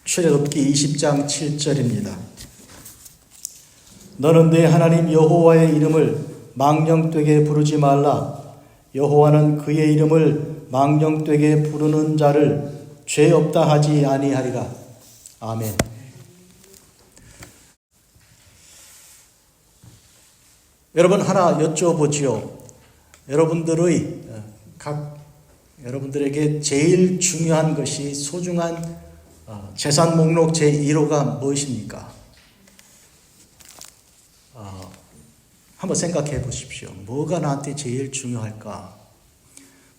출애굽기 20장 7절입니다. 너는 네 하나님 여호와의 이름을 망령되게 부르지 말라. 여호와는 그의 이름을 망령되게 부르는 자를 죄 없다 하지 아니하리라. 아멘. 여러분, 하나 여쭤보지요. 여러분들에게 제일 중요한 것이 소중한 재산 목록 제1호가 무엇입니까? 한번 생각해 보십시오. 뭐가 나한테 제일 중요할까?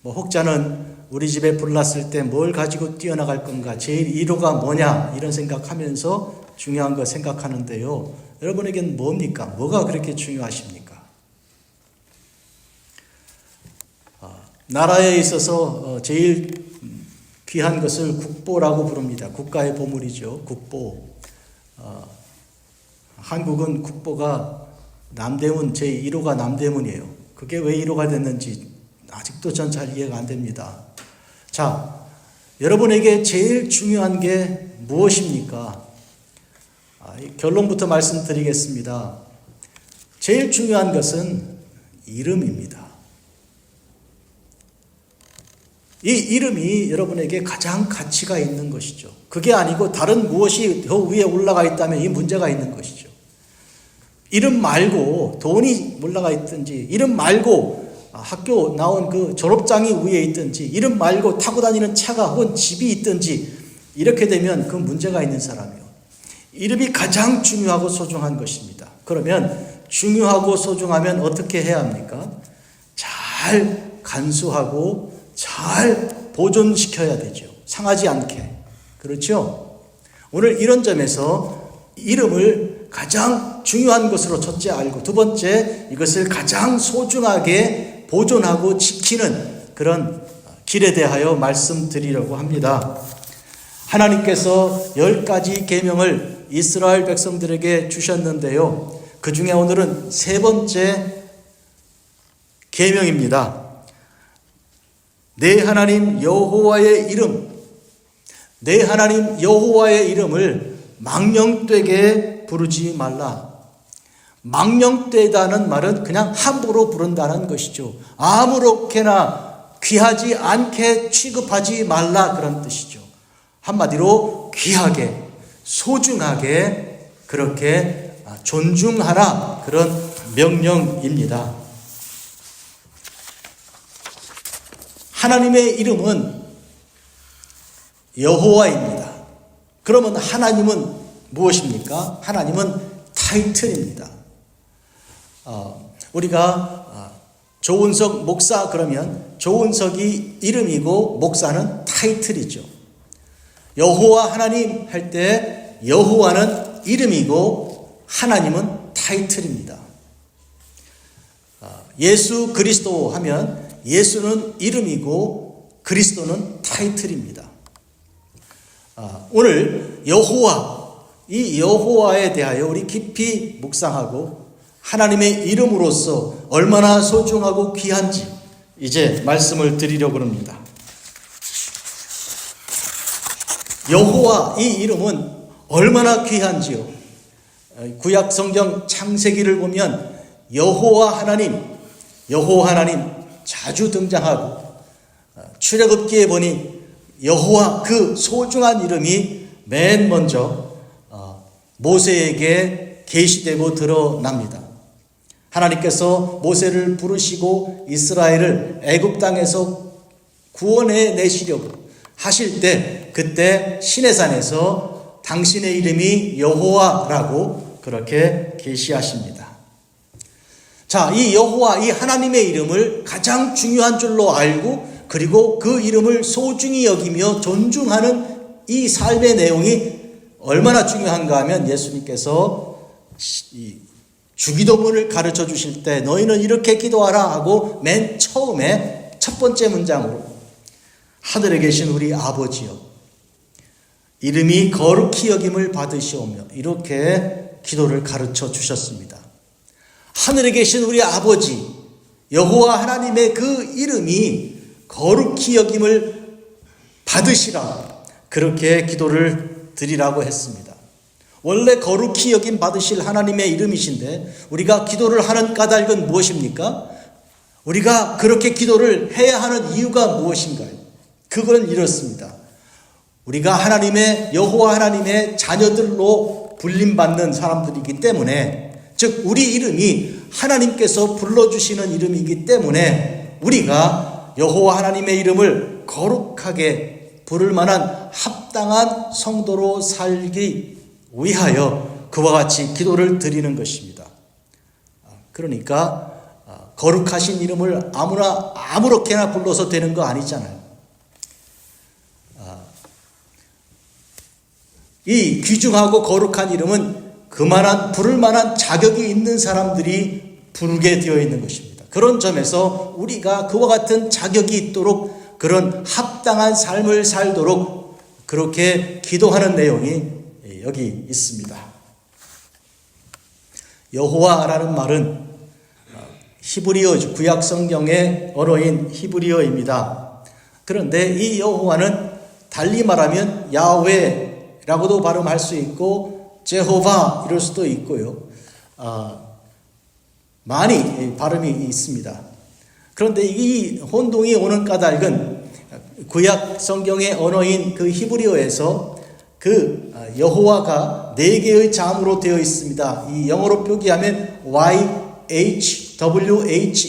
혹자는 우리 집에 불 났을 때 뭘 가지고 뛰어나갈 건가? 제일 1호가 뭐냐? 이런 생각하면서 중요한 거 생각하는데요. 여러분에겐 뭡니까? 뭐가 그렇게 중요하십니까? 나라에 있어서 제일 귀한 것을 국보라고 부릅니다. 국가의 보물이죠. 국보. 한국은 국보가 남대문 제1호가 남대문이에요. 그게 왜 1호가 됐는지 아직도 전 잘 이해가 안 됩니다. 자, 여러분에게 제일 중요한 게 무엇입니까? 결론부터 말씀드리겠습니다. 제일 중요한 것은 이름입니다. 이 이름이 여러분에게 가장 가치가 있는 것이죠. 그게 아니고 다른 무엇이 더 위에 올라가 있다면 이 문제가 있는 것이죠. 이름 말고 돈이 올라가 있든지, 이름 말고 학교 나온 그 졸업장이 위에 있든지, 이름 말고 타고 다니는 차가 혹은 집이 있든지, 이렇게 되면 그 문제가 있는 사람이요. 이름이 가장 중요하고 소중한 것입니다. 그러면 중요하고 소중하면 어떻게 해야 합니까? 잘 간수하고 잘 보존시켜야 되죠. 상하지 않게. 그렇죠? 오늘 이런 점에서 이름을 가장 중요한 것으로 첫째 알고, 두 번째 이것을 가장 소중하게 보존하고 지키는 그런 길에 대하여 말씀드리려고 합니다. 하나님께서 10가지 계명을 이스라엘 백성들에게 주셨는데요. 그 중에 오늘은 세 번째 계명입니다. 내 하나님 여호와의 이름, 내 하나님 여호와의 이름을 망령되게 부르지 말라. 망령되다는 말은 그냥 함부로 부른다는 것이죠. 아무렇게나 귀하지 않게 취급하지 말라, 그런 뜻이죠. 한마디로 귀하게, 소중하게 그렇게 존중하라, 그런 명령입니다. 하나님의 이름은 여호와입니다. 그러면 하나님은 무엇입니까? 하나님은 타이틀입니다. 우리가 조은석 목사 그러면 조은석이 이름이고 목사는 타이틀이죠. 여호와 하나님 할 때 여호와는 이름이고 하나님은 타이틀입니다. 예수 그리스도 하면 예수는 이름이고 그리스도는 타이틀입니다. 오늘 여호와, 이 여호와에 대하여 우리 깊이 묵상하고 하나님의 이름으로서 얼마나 소중하고 귀한지 이제 말씀을 드리려고 합니다. 여호와, 이 이름은 얼마나 귀한지요. 구약 성경 창세기를 보면 여호와 하나님 자주 등장하고, 출애굽기에 보니 여호와, 그 소중한 이름이 맨 먼저 모세에게 계시되고 드러납니다. 하나님께서 모세를 부르시고 이스라엘을 애굽 땅에서 구원해 내시려고 하실 때, 그때 시내산에서 당신의 이름이 여호와라고 그렇게 계시하십니다. 자, 이 여호와, 이 하나님의 이름을 가장 중요한 줄로 알고, 그리고 그 이름을 소중히 여기며 존중하는 이 삶의 내용이 얼마나 중요한가 하면, 예수님께서 이 주기도문을 가르쳐 주실 때 너희는 이렇게 기도하라 하고 맨 처음에 첫 번째 문장으로 하늘에 계신 우리 아버지여, 이름이 거룩히 여김을 받으시오며, 이렇게 기도를 가르쳐 주셨습니다. 하늘에 계신 우리 아버지 여호와 하나님의 그 이름이 거룩히 여김을 받으시라, 그렇게 기도를 드리라고 했습니다. 원래 거룩히 여김 받으실 하나님의 이름이신데 우리가 기도를 하는 까닭은 무엇입니까? 우리가 그렇게 기도를 해야 하는 이유가 무엇인가요? 그건 이렇습니다. 우리가 하나님의 여호와 하나님의 자녀들로 불림받는 사람들이기 때문에, 즉 우리 이름이 하나님께서 불러주시는 이름이기 때문에 우리가 여호와 하나님의 이름을 거룩하게 부를 만한 합당한 성도로 살기 위하여 그와 같이 기도를 드리는 것입니다. 그러니까 거룩하신 이름을 아무렇게나 불러서 되는 거 아니잖아요. 이 귀중하고 거룩한 이름은 그만한 부를 만한 자격이 있는 사람들이 부르게 되어 있는 것입니다. 그런 점에서 우리가 그와 같은 자격이 있도록 그런 합당한 삶을 살도록 그렇게 기도하는 내용이 여기 있습니다. 여호와라는 말은 히브리어, 구약 성경의 언어인 히브리어입니다. 그런데 이 여호와는 달리 말하면 야훼라고도 발음할 수 있고 제호바 이럴 수도 있고요. 많이 발음이 있습니다. 그런데 이 혼동이 오는 까닭은 구약 성경의 언어인 그 히브리어에서 그 여호와가 네 개의 자음으로 되어 있습니다. 이 영어로 표기하면 YHWH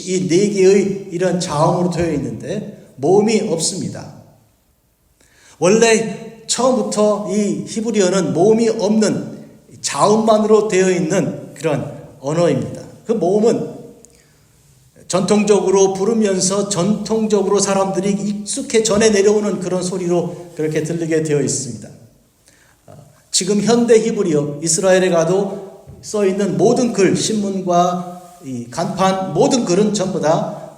이 네 개의 이런 자음으로 되어 있는데 모음이 없습니다. 원래 처음부터 이 히브리어는 모음이 없는 자음만으로 되어 있는 그런 언어입니다. 그 모음은 전통적으로 부르면서 전통적으로 사람들이 익숙해 전해 내려오는 그런 소리로 그렇게 들리게 되어 있습니다. 지금 현대 히브리어 이스라엘에 가도 써 있는 모든 글, 신문과 이 간판 모든 글은 전부 다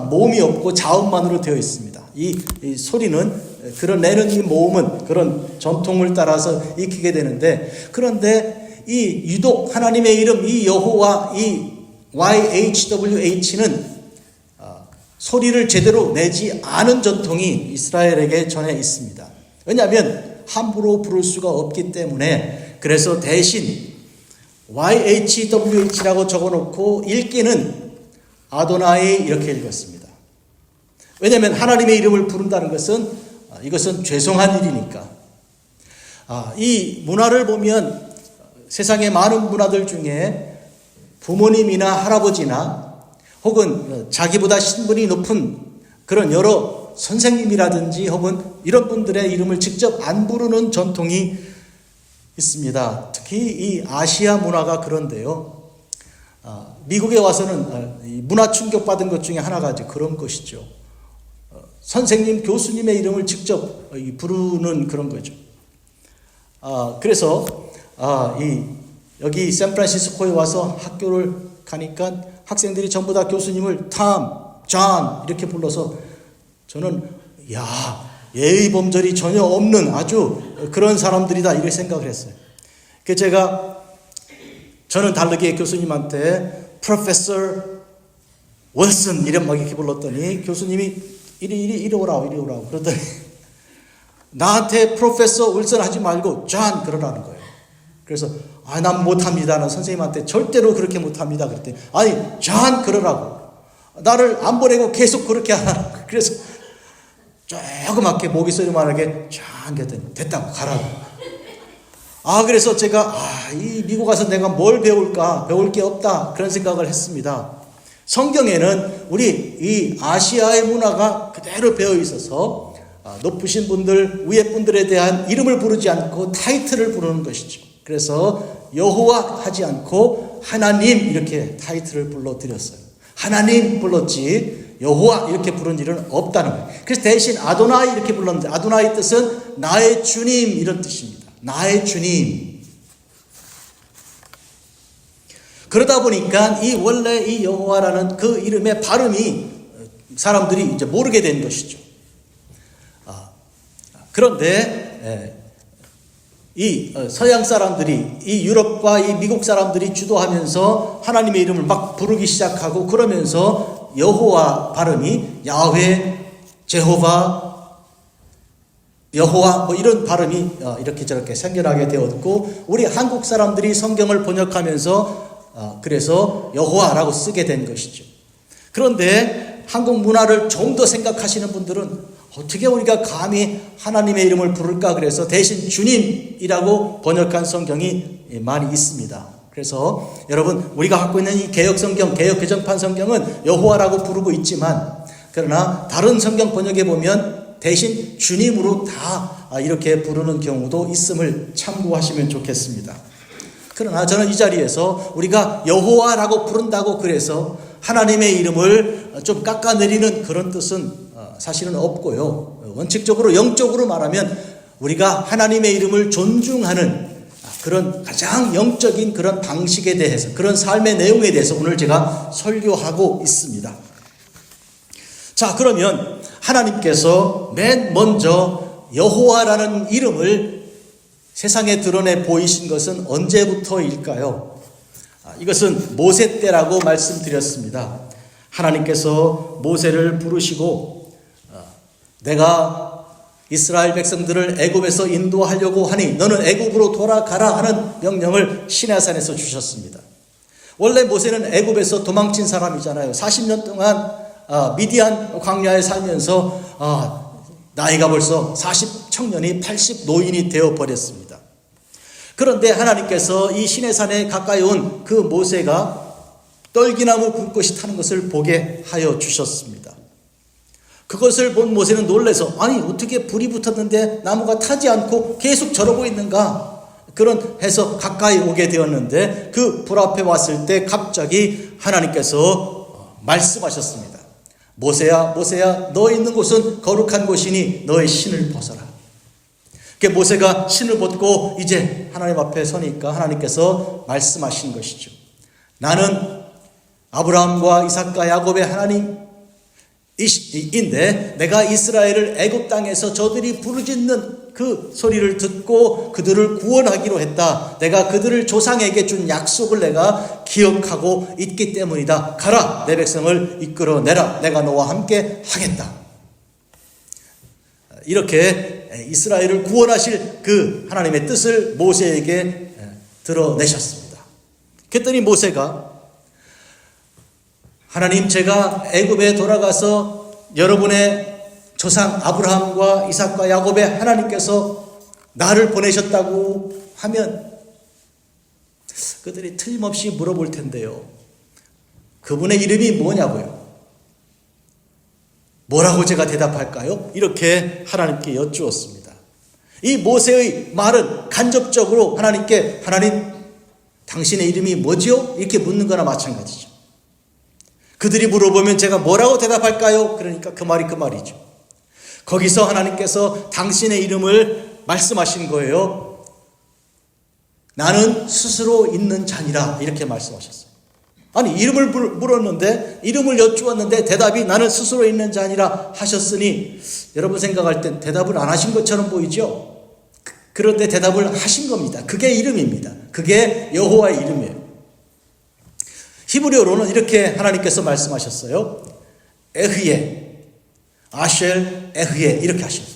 모음이 없고 자음만으로 되어 있습니다. 이 소리는 그런 내는 이 모음은 그런 전통을 따라서 익히게 되는데, 그런데 이 유독 하나님의 이름 이 여호와 이 YHWH는 소리를 제대로 내지 않은 전통이 이스라엘에게 전해 있습니다. 왜냐하면 함부로 부를 수가 없기 때문에. 그래서 대신 YHWH라고 적어놓고 읽기는 아도나이 이렇게 읽었습니다. 왜냐하면 하나님의 이름을 부른다는 것은 이것은 죄송한 일이니까. 이 문화를 보면 세상의 많은 문화들 중에 부모님이나 할아버지나 혹은 자기보다 신분이 높은 그런 여러 선생님이라든지 혹은 이런 분들의 이름을 직접 안 부르는 전통이 있습니다. 특히 이 아시아 문화가 그런데요. 미국에 와서는 문화 충격받은 것 중에 하나가 이제 그런 것이죠. 선생님, 교수님의 이름을 직접 부르는 그런 거죠. 그래서 여기 샌프란시스코에 와서 학교를 가니까 학생들이 전부 다 교수님을 탐, 존 이렇게 불러서 저는 예의 범절이 전혀 없는 아주 그런 사람들이다 이렇게 생각을 했어요. 그래서 저는 다르게 교수님한테 프로페서 윌슨 이름 막 이렇게 불렀더니 교수님이 이리 오라고 그러더니 나한테 프로페서 윌슨 하지 말고 존 그러라는 거예요. 그래서 난 못합니다. 난 선생님한테 절대로 그렇게 못합니다. 그랬더니 아니 존 그러라고. 나를 안 보내고 계속 그렇게 하라고. 그래서 조그맣게 목이 소리만하게 존 그랬더니 됐다고 가라고. 그래서 제가 이 미국 가서 내가 뭘 배울까? 배울 게 없다. 그런 생각을 했습니다. 성경에는 우리 이 아시아의 문화가 그대로 배어 있어서 높으신 분들, 위에 분들에 대한 이름을 부르지 않고 타이틀을 부르는 것이죠. 그래서 여호와 하지 않고 하나님 이렇게 타이틀을 불러드렸어요. 하나님 불렀지 여호와 이렇게 부른 일은 없다는 거예요. 그래서 대신 아도나이 이렇게 불렀는데 아도나이 뜻은 나의 주님 이런 뜻입니다. 나의 주님. 그러다 보니까 원래 이 여호와라는 그 이름의 발음이 사람들이 이제 모르게 된 것이죠. 그런데 이 서양 사람들이 이 유럽과 이 미국 사람들이 주도하면서 하나님의 이름을 막 부르기 시작하고 그러면서 여호와 발음이 야훼, 제호바 여호와 뭐 이런 발음이 이렇게 저렇게 생겨나게 되었고, 우리 한국 사람들이 성경을 번역하면서 그래서 여호와라고 쓰게 된 것이죠. 그런데 한국 문화를 좀 더 생각하시는 분들은 어떻게 우리가 감히 하나님의 이름을 부를까, 그래서 대신 주님이라고 번역한 성경이 많이 있습니다. 그래서 여러분, 우리가 갖고 있는 이 개역성경, 개역개정판 성경은 여호와라고 부르고 있지만, 그러나 다른 성경 번역에 보면 대신 주님으로 다 이렇게 부르는 경우도 있음을 참고하시면 좋겠습니다. 그러나 저는 이 자리에서 우리가 여호와라고 부른다고 그래서 하나님의 이름을 좀 깎아내리는 그런 뜻은 사실은 없고요. 원칙적으로 영적으로 말하면 우리가 하나님의 이름을 존중하는 그런 가장 영적인 그런 방식에 대해서, 그런 삶의 내용에 대해서 오늘 제가 설교하고 있습니다. 자, 그러면 하나님께서 맨 먼저 여호와라는 이름을 세상에 드러내 보이신 것은 언제부터일까요? 이것은 모세 때라고 말씀드렸습니다. 하나님께서 모세를 부르시고 내가 이스라엘 백성들을 애굽에서 인도하려고 하니 너는 애굽으로 돌아가라 하는 명령을 시내산에서 주셨습니다. 원래 모세는 애굽에서 도망친 사람이잖아요. 40년 동안 미디안 광야에 살면서 나이가 벌써 40 청년이 80 노인이 되어버렸습니다. 그런데 하나님께서 이 시내산에 가까이 온 그 모세가 떨기나무 불꽃이 타는 것을 보게 하여 주셨습니다. 그것을 본 모세는 놀라서, 아니 어떻게 불이 붙었는데 나무가 타지 않고 계속 저러고 있는가, 그런 해서 가까이 오게 되었는데, 그 불 앞에 왔을 때 갑자기 하나님께서 말씀하셨습니다. 모세야, 모세야, 너 있는 곳은 거룩한 곳이니 너의 신을 벗어라. 모세가 신을 벗고 이제 하나님 앞에 서니까 하나님께서 말씀하신 것이죠. 나는 아브라함과 이삭과 야곱의 하나님인데 내가 이스라엘을 애굽 땅에서 저들이 부르짖는 그 소리를 듣고 그들을 구원하기로 했다. 내가 그들을 조상에게 준 약속을 내가 기억하고 있기 때문이다. 가라, 내 백성을 이끌어내라. 내가 너와 함께 하겠다. 이렇게 이스라엘을 구원하실 그 하나님의 뜻을 모세에게 드러내셨습니다. 그랬더니 모세가, 하나님, 제가 애굽에 돌아가서 여러분의 조상 아브라함과 이삭과 야곱의 하나님께서 나를 보내셨다고 하면 그들이 틀림없이 물어볼 텐데요, 그분의 이름이 뭐냐고요? 뭐라고 제가 대답할까요? 이렇게 하나님께 여쭈었습니다. 이 모세의 말은 간접적으로 하나님께, 하나님, 당신의 이름이 뭐지요? 이렇게 묻는 거나 마찬가지죠. 그들이 물어보면 제가 뭐라고 대답할까요? 그러니까 그 말이 그 말이죠. 거기서 하나님께서 당신의 이름을 말씀하신 거예요. 나는 스스로 있는 자니라, 이렇게 말씀하셨어요. 아니, 이름을 물었는데, 이름을 여쭈었는데 대답이 나는 스스로 있는 자니라 하셨으니, 여러분 생각할 땐 대답을 안 하신 것처럼 보이죠? 그런데 대답을 하신 겁니다. 그게 이름입니다. 그게 여호와의 이름이에요. 히브리어로는 이렇게 하나님께서 말씀하셨어요. 에흐예, 아쉘 에흐예, 이렇게 하셨어요.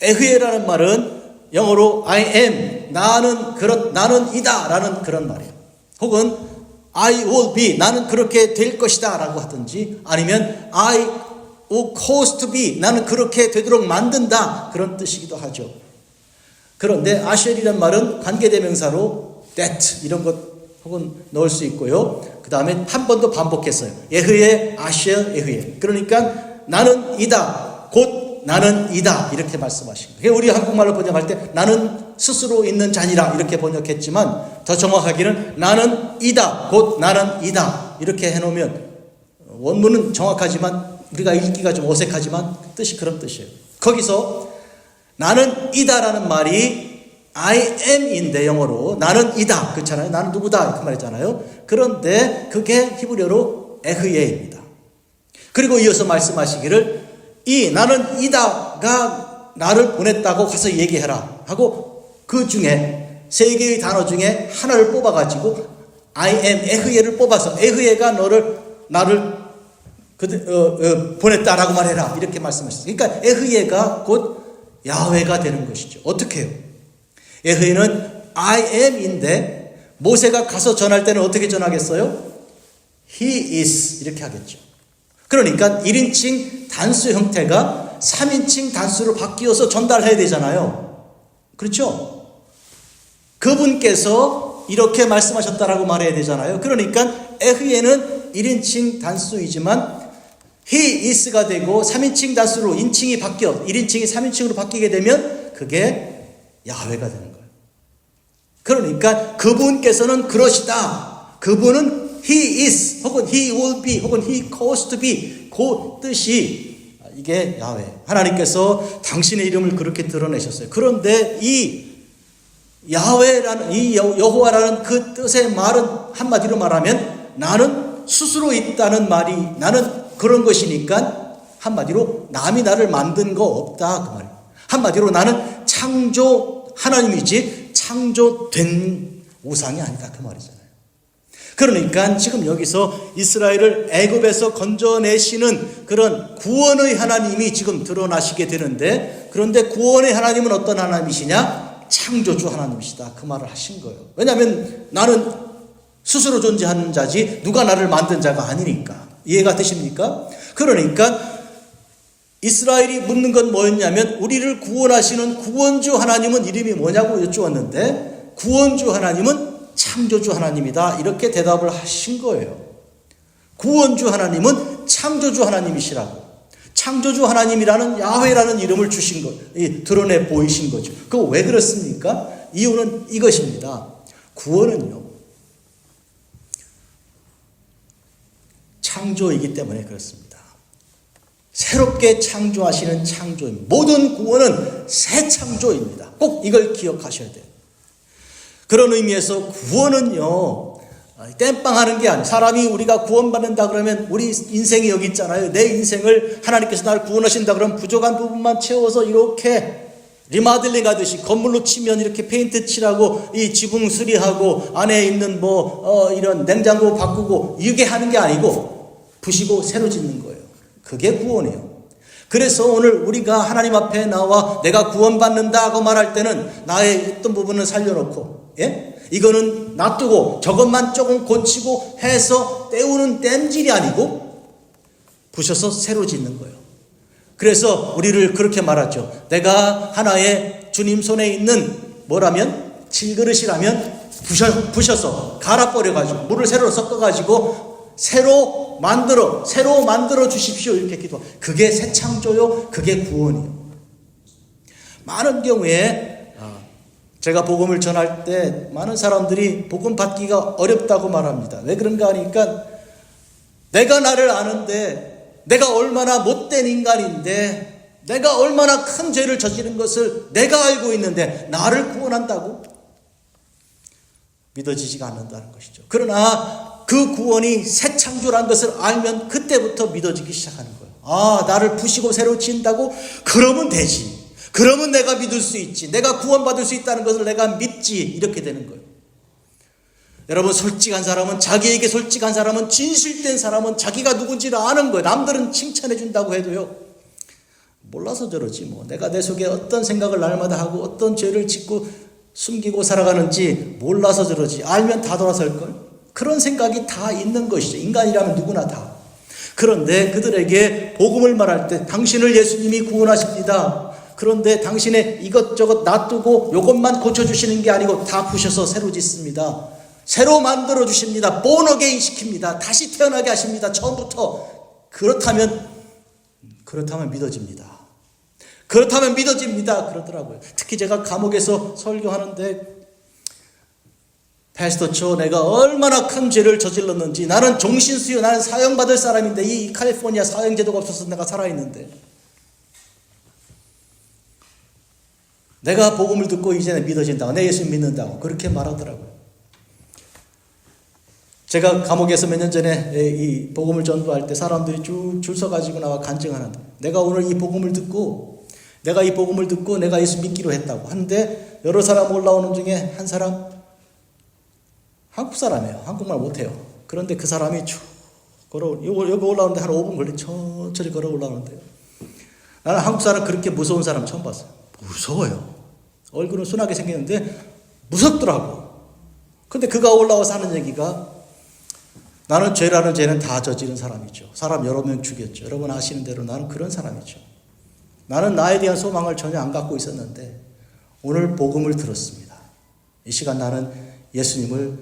에흐예라는 말은 영어로 I am, 나는 이다 라는 그런 말이에요. 혹은 I will be, 나는 그렇게 될 것이다 라고 하든지, 아니면 I will cause to be, 나는 그렇게 되도록 만든다, 그런 뜻이기도 하죠. 그런데 아쉘이란 말은 관계대명사로 that 이런 것 혹은 넣을 수 있고요. 그 다음에 한 번 더 반복했어요. 예흐예, 아쉘, 예흐예. 그러니까 나는 이다, 곧 나는 이다, 이렇게 말씀하신 거예요. 우리 한국말로 번역할 때 나는 스스로 있는 자니라 이렇게 번역했지만, 더 정확하기는 나는 이다, 곧 나는 이다, 이렇게 해놓으면 원문은 정확하지만 우리가 읽기가 좀 어색하지만 뜻이 그런 뜻이에요. 거기서 나는 이다라는 말이 I am인데, 영어로 나는 이다, 그렇잖아요. 나는 누구다, 그 말이잖아요. 그런데 그게 히브리어로 에흐예입니다. 그리고 이어서 말씀하시기를, 이 나는 이다가 나를 보냈다고 가서 얘기해라 하고, 그 중에 세 개의 단어 중에 하나를 뽑아가지고 I am 에흐예를 뽑아서, 에흐예가 나를 보냈다라고 말해라, 이렇게 말씀하셨어요. 그러니까 에흐예가 곧 야훼가 되는 것이죠. 어떻게 해요? 야훼는 I am인데 모세가 가서 전할 때는 어떻게 전하겠어요? He is 이렇게 하겠죠. 그러니까 1인칭 단수 형태가 3인칭 단수로 바뀌어서 전달해야 되잖아요. 그렇죠? 그분께서 이렇게 말씀하셨다라고 말해야 되잖아요. 그러니까 야훼는 1인칭 단수이지만 He is가 되고 3인칭 단수로 인칭이 바뀌어 1인칭이 3인칭으로 바뀌게 되면 그게 야훼가 되는 거예요. 그러니까 그분께서는 그러시다. 그분은 He is 혹은 He will be 혹은 He caused to be 그 뜻이 이게 야훼. 하나님께서 당신의 이름을 그렇게 드러내셨어요. 그런데 이 야훼라는 이 여호와라는 그 뜻의 말은 한마디로 말하면 나는 스스로 있다는 말이 나는 그런 것이니까 한마디로 남이 나를 만든 거 없다 그 말이에요. 한마디로 나는 창조 하나님이지 창조된 우상이 아니다 그 말이잖아요. 그러니까 지금 여기서 이스라엘을 애굽에서 건져내시는 그런 구원의 하나님이 지금 드러나시게 되는데 그런데 구원의 하나님은 어떤 하나님이시냐? 창조주 하나님이시다 그 말을 하신 거예요. 왜냐하면 나는 스스로 존재하는 자지 누가 나를 만든 자가 아니니까. 이해가 되십니까? 그러니까 이스라엘이 묻는 건 뭐였냐면 우리를 구원하시는 구원주 하나님은 이름이 뭐냐고 여쭈었는데 구원주 하나님은 창조주 하나님이다 이렇게 대답을 하신 거예요. 구원주 하나님은 창조주 하나님이시라고. 창조주 하나님이라는 야훼라는 이름을 주신 것, 드러내 보이신 거죠. 그거 왜 그렇습니까? 이유는 이것입니다. 구원은요, 창조이기 때문에 그렇습니다. 새롭게 창조하시는 창조입니다. 모든 구원은 새 창조입니다. 꼭 이걸 기억하셔야 돼요. 그런 의미에서 구원은요, 땜빵하는 게 아니에요. 사람이 우리가 구원받는다 그러면 우리 인생이 여기 있잖아요. 내 인생을 하나님께서 나를 구원하신다 그러면 부족한 부분만 채워서 이렇게 리마들링 하듯이 건물로 치면 이렇게 페인트 칠하고 이 지붕 수리하고 안에 있는 이런 냉장고 바꾸고 이게 하는 게 아니고 부시고 새로 짓는 거예요. 그게 구원이에요. 그래서 오늘 우리가 하나님 앞에 나와 내가 구원받는다고 말할 때는 나의 어떤 부분을 살려놓고 이거는 놔두고 저것만 조금 고치고 해서 때우는 땜질이 아니고 부셔서 새로 짓는 거예요. 그래서 우리를 그렇게 말하죠. 내가 하나의 주님 손에 있는 뭐라면 질그릇이라면 부셔서 갈아버려가지고 물을 새로 섞어가지고 새로 만들어 주십시오 이렇게 기도. 그게 새 창조요. 그게 구원이요. 많은 경우에 제가 복음을 전할 때 많은 사람들이 복음 받기가 어렵다고 말합니다. 왜 그런가 하니까 내가 나를 아는데 내가 얼마나 못된 인간인데 내가 얼마나 큰 죄를 저지른 것을 내가 알고 있는데 나를 구원한다고? 믿어지지가 않는다는 것이죠. 그러나 그 구원이 새 창조라는 것을 알면 그때부터 믿어지기 시작하는 거예요. 아, 나를 부시고 새로 지은다고? 그러면 되지. 그러면 내가 믿을 수 있지. 내가 구원받을 수 있다는 것을 내가 믿지. 이렇게 되는 거예요. 여러분, 솔직한 사람은, 자기에게 솔직한 사람은, 진실된 사람은 자기가 누군지를 아는 거예요. 남들은 칭찬해 준다고 해도요, 몰라서 저러지 뭐. 내가 내 속에 어떤 생각을 날마다 하고 어떤 죄를 짓고 숨기고 살아가는지 몰라서 저러지. 알면 다 돌아설걸. 그런 생각이 다 있는 것이죠. 인간이라면 누구나 다. 그런데 그들에게 복음을 말할 때 당신을 예수님이 구원하십니다. 그런데 당신의 이것저것 놔두고 이것만 고쳐주시는 게 아니고 다 부셔서 새로 짓습니다. 새로 만들어 주십니다. 본어게인 시킵니다. 다시 태어나게 하십니다. 처음부터. 그렇다면 믿어집니다. 그렇다면 믿어집니다. 그러더라고요. 특히 제가 감옥에서 설교하는데 패스터 내가 얼마나 큰 죄를 저질렀는지 나는 종신수요. 나는 사형받을 사람인데 이 캘리포니아 사형제도가 없어서 내가 살아있는데 내가 복음을 듣고 이제는 믿어진다고 내 예수 믿는다고 그렇게 말하더라고요. 제가 감옥에서 몇 년 전에 이 복음을 전도할 때 사람들이 쭉 줄 서가지고 나와 간증하는데 내가 오늘 이 복음을 듣고 내가 예수 믿기로 했다고 하는데 여러 사람 올라오는 중에 한 사람 한국 사람이에요. 한국말 못해요. 그런데 그 사람이 쭉 여기 올라오는데 한 5분 걸려 천천히 걸어 올라오는데요. 나는 한국 사람 그렇게 무서운 사람 처음 봤어요. 무서워요. 얼굴은 순하게 생겼는데 무섭더라고. 근데 그가 올라와서 하는 얘기가 나는 죄라는 죄는 다 저지른 사람이죠. 사람 여러 명 죽였죠. 여러분 아시는 대로 나는 그런 사람이죠. 나는 나에 대한 소망을 전혀 안 갖고 있었는데 오늘 복음을 들었습니다. 이 시간 나는 예수님을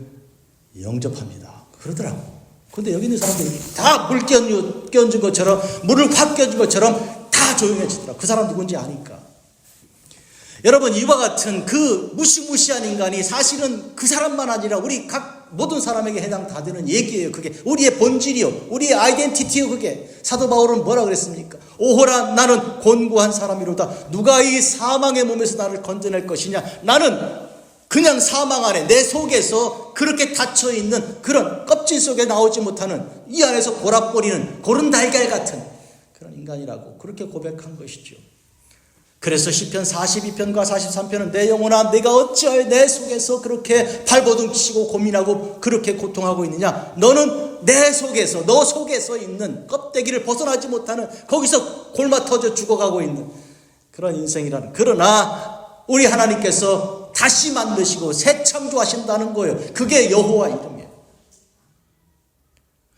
영접합니다. 그러더라고. 근데 여기 있는 사람들이 다 물 끼얹은 것처럼 물을 확 끼얹은 것처럼 다 조용해지더라고. 그 사람 누군지 아니까. 여러분 이와 같은 그 무시무시한 인간이 사실은 그 사람만 아니라 우리 각 모든 사람에게 해당 다 되는 얘기예요. 그게 우리의 본질이요. 우리의 아이덴티티요. 그게 사도 바울은 뭐라 그랬습니까? 오호라 나는 곤고한 사람이로다. 누가 이 사망의 몸에서 나를 건져낼 것이냐. 나는 그냥 사망 안에 내 속에서 그렇게 닫혀있는 그런 껍질 속에 나오지 못하는 이 안에서 골아버리는 고른 달걀 같은 그런 인간이라고 그렇게 고백한 것이죠. 그래서 시편 42편과 43편은 내 영혼아 내가 어찌하여 내 속에서 그렇게 발버둥 치고 고민하고 그렇게 고통하고 있느냐. 너는 내 속에서 너 속에서 있는 껍데기를 벗어나지 못하는 거기서 골마 터져 죽어가고 있는 그런 인생이라는. 그러나 우리 하나님께서 다시 만드시고 새 창조하신다는 거예요. 그게 여호와 이름이에요.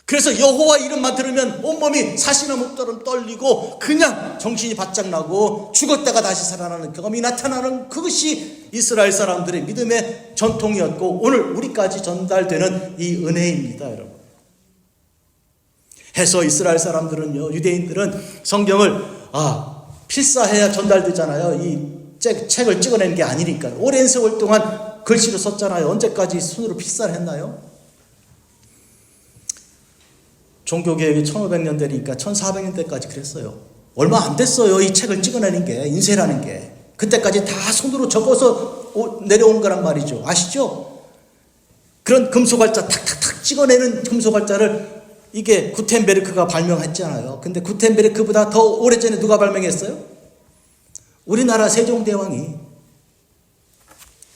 그래서 여호와 이름만 들으면 온몸이 사시나무처럼 떨리고 그냥 정신이 바짝 나고 죽었다가 다시 살아나는 경험이 나타나는 그것이 이스라엘 사람들의 믿음의 전통이었고 오늘 우리까지 전달되는 이 은혜입니다. 여러분. 해서 이스라엘 사람들은요, 유대인들은 성경을 필사해야 전달되잖아요. 이 책을 찍어낸 게 아니니까. 오랜 세월 동안 글씨로 썼잖아요. 언제까지 손으로 필사를 했나요? 종교개혁이 1500년대니까 1400년대까지 그랬어요. 얼마 안 됐어요. 이 책을 찍어내는 게, 인쇄라는 게. 그때까지 다 손으로 적어서 내려온 거란 말이죠. 아시죠? 그런 금속활자 탁탁탁 찍어내는 금속활자를 이게 구텐베르크가 발명했잖아요. 근데 구텐베르크보다 더 오래전에 누가 발명했어요? 우리나라 세종대왕이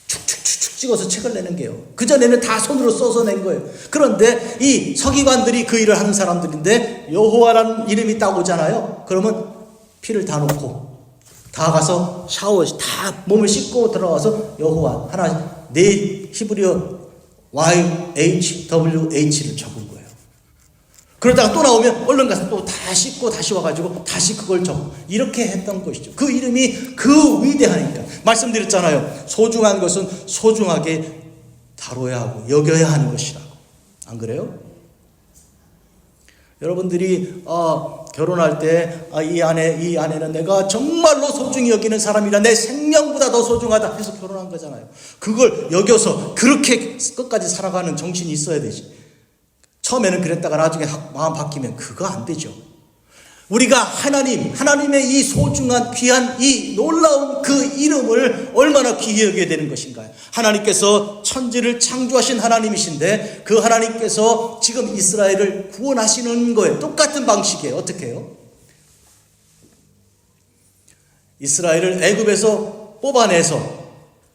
축축축축 찍어서 책을 내는 게요. 그전에는 다 손으로 써서 낸 거예요. 그런데 이 서기관들이 그 일을 하는 사람들인데 여호와라는 이름이 딱 오잖아요. 그러면 피를 다 놓고 다 가서 샤워 다 몸을 씻고 들어와서 여호와 하나 네 히브리어 YHWH를 적은 거예요. 그러다가 또 나오면 얼른 가서 또 다 씻고 다시 와가지고 다시 그걸 적고 이렇게 했던 것이죠. 그 이름이 그 위대하니까. 말씀드렸잖아요. 소중한 것은 소중하게 다뤄야 하고 여겨야 하는 것이라고. 안 그래요? 여러분들이 결혼할 때 이 아내는 내가 정말로 소중히 여기는 사람이라 내 생명보다 더 소중하다 해서 결혼한 거잖아요. 그걸 여겨서 그렇게 끝까지 살아가는 정신이 있어야 되지. 처음에는 그랬다가 나중에 마음 바뀌면 그거 안 되죠. 우리가 하나님의 이 소중한 귀한 이 놀라운 그 이름을 얼마나 귀히 여겨야 되는 것인가요? 하나님께서 천지를 창조하신 하나님이신데 그 하나님께서 지금 이스라엘을 구원하시는 거예요. 똑같은 방식이에요. 어떻게 해요? 이스라엘을 애굽에서 뽑아내서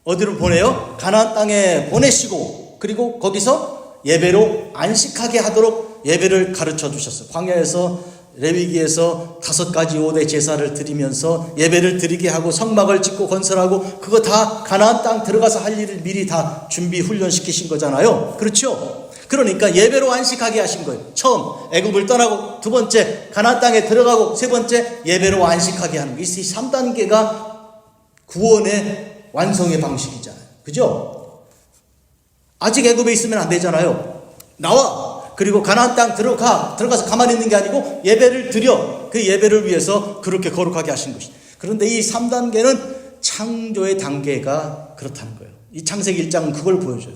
어디로 보내요? 가나안 땅에 보내시고 그리고 거기서 예배로 안식하게 하도록 예배를 가르쳐 주셨어요. 광야에서 레위기에서 5가지 5대 제사를 드리면서 예배를 드리게 하고 성막을 짓고 건설하고 그거 다 가나안 땅 들어가서 할 일을 미리 다 준비 훈련시키신 거잖아요. 그렇죠? 그러니까 예배로 안식하게 하신 거예요. 처음 애굽을 떠나고 두 번째 가나안 땅에 들어가고 세 번째 예배로 안식하게 하는 거. 이 3단계가 구원의 완성의 방식이잖아요. 그죠? 아직 애굽에 있으면 안 되잖아요. 나와. 그리고 가나안 땅 들어가서 가만히 있는 게 아니고 예배를 드려. 그 예배를 위해서 그렇게 거룩하게 하신 것이죠. 그런데 이 3단계는 창조의 단계가 그렇다는 거예요. 이 창세기 1장은 그걸 보여줘요.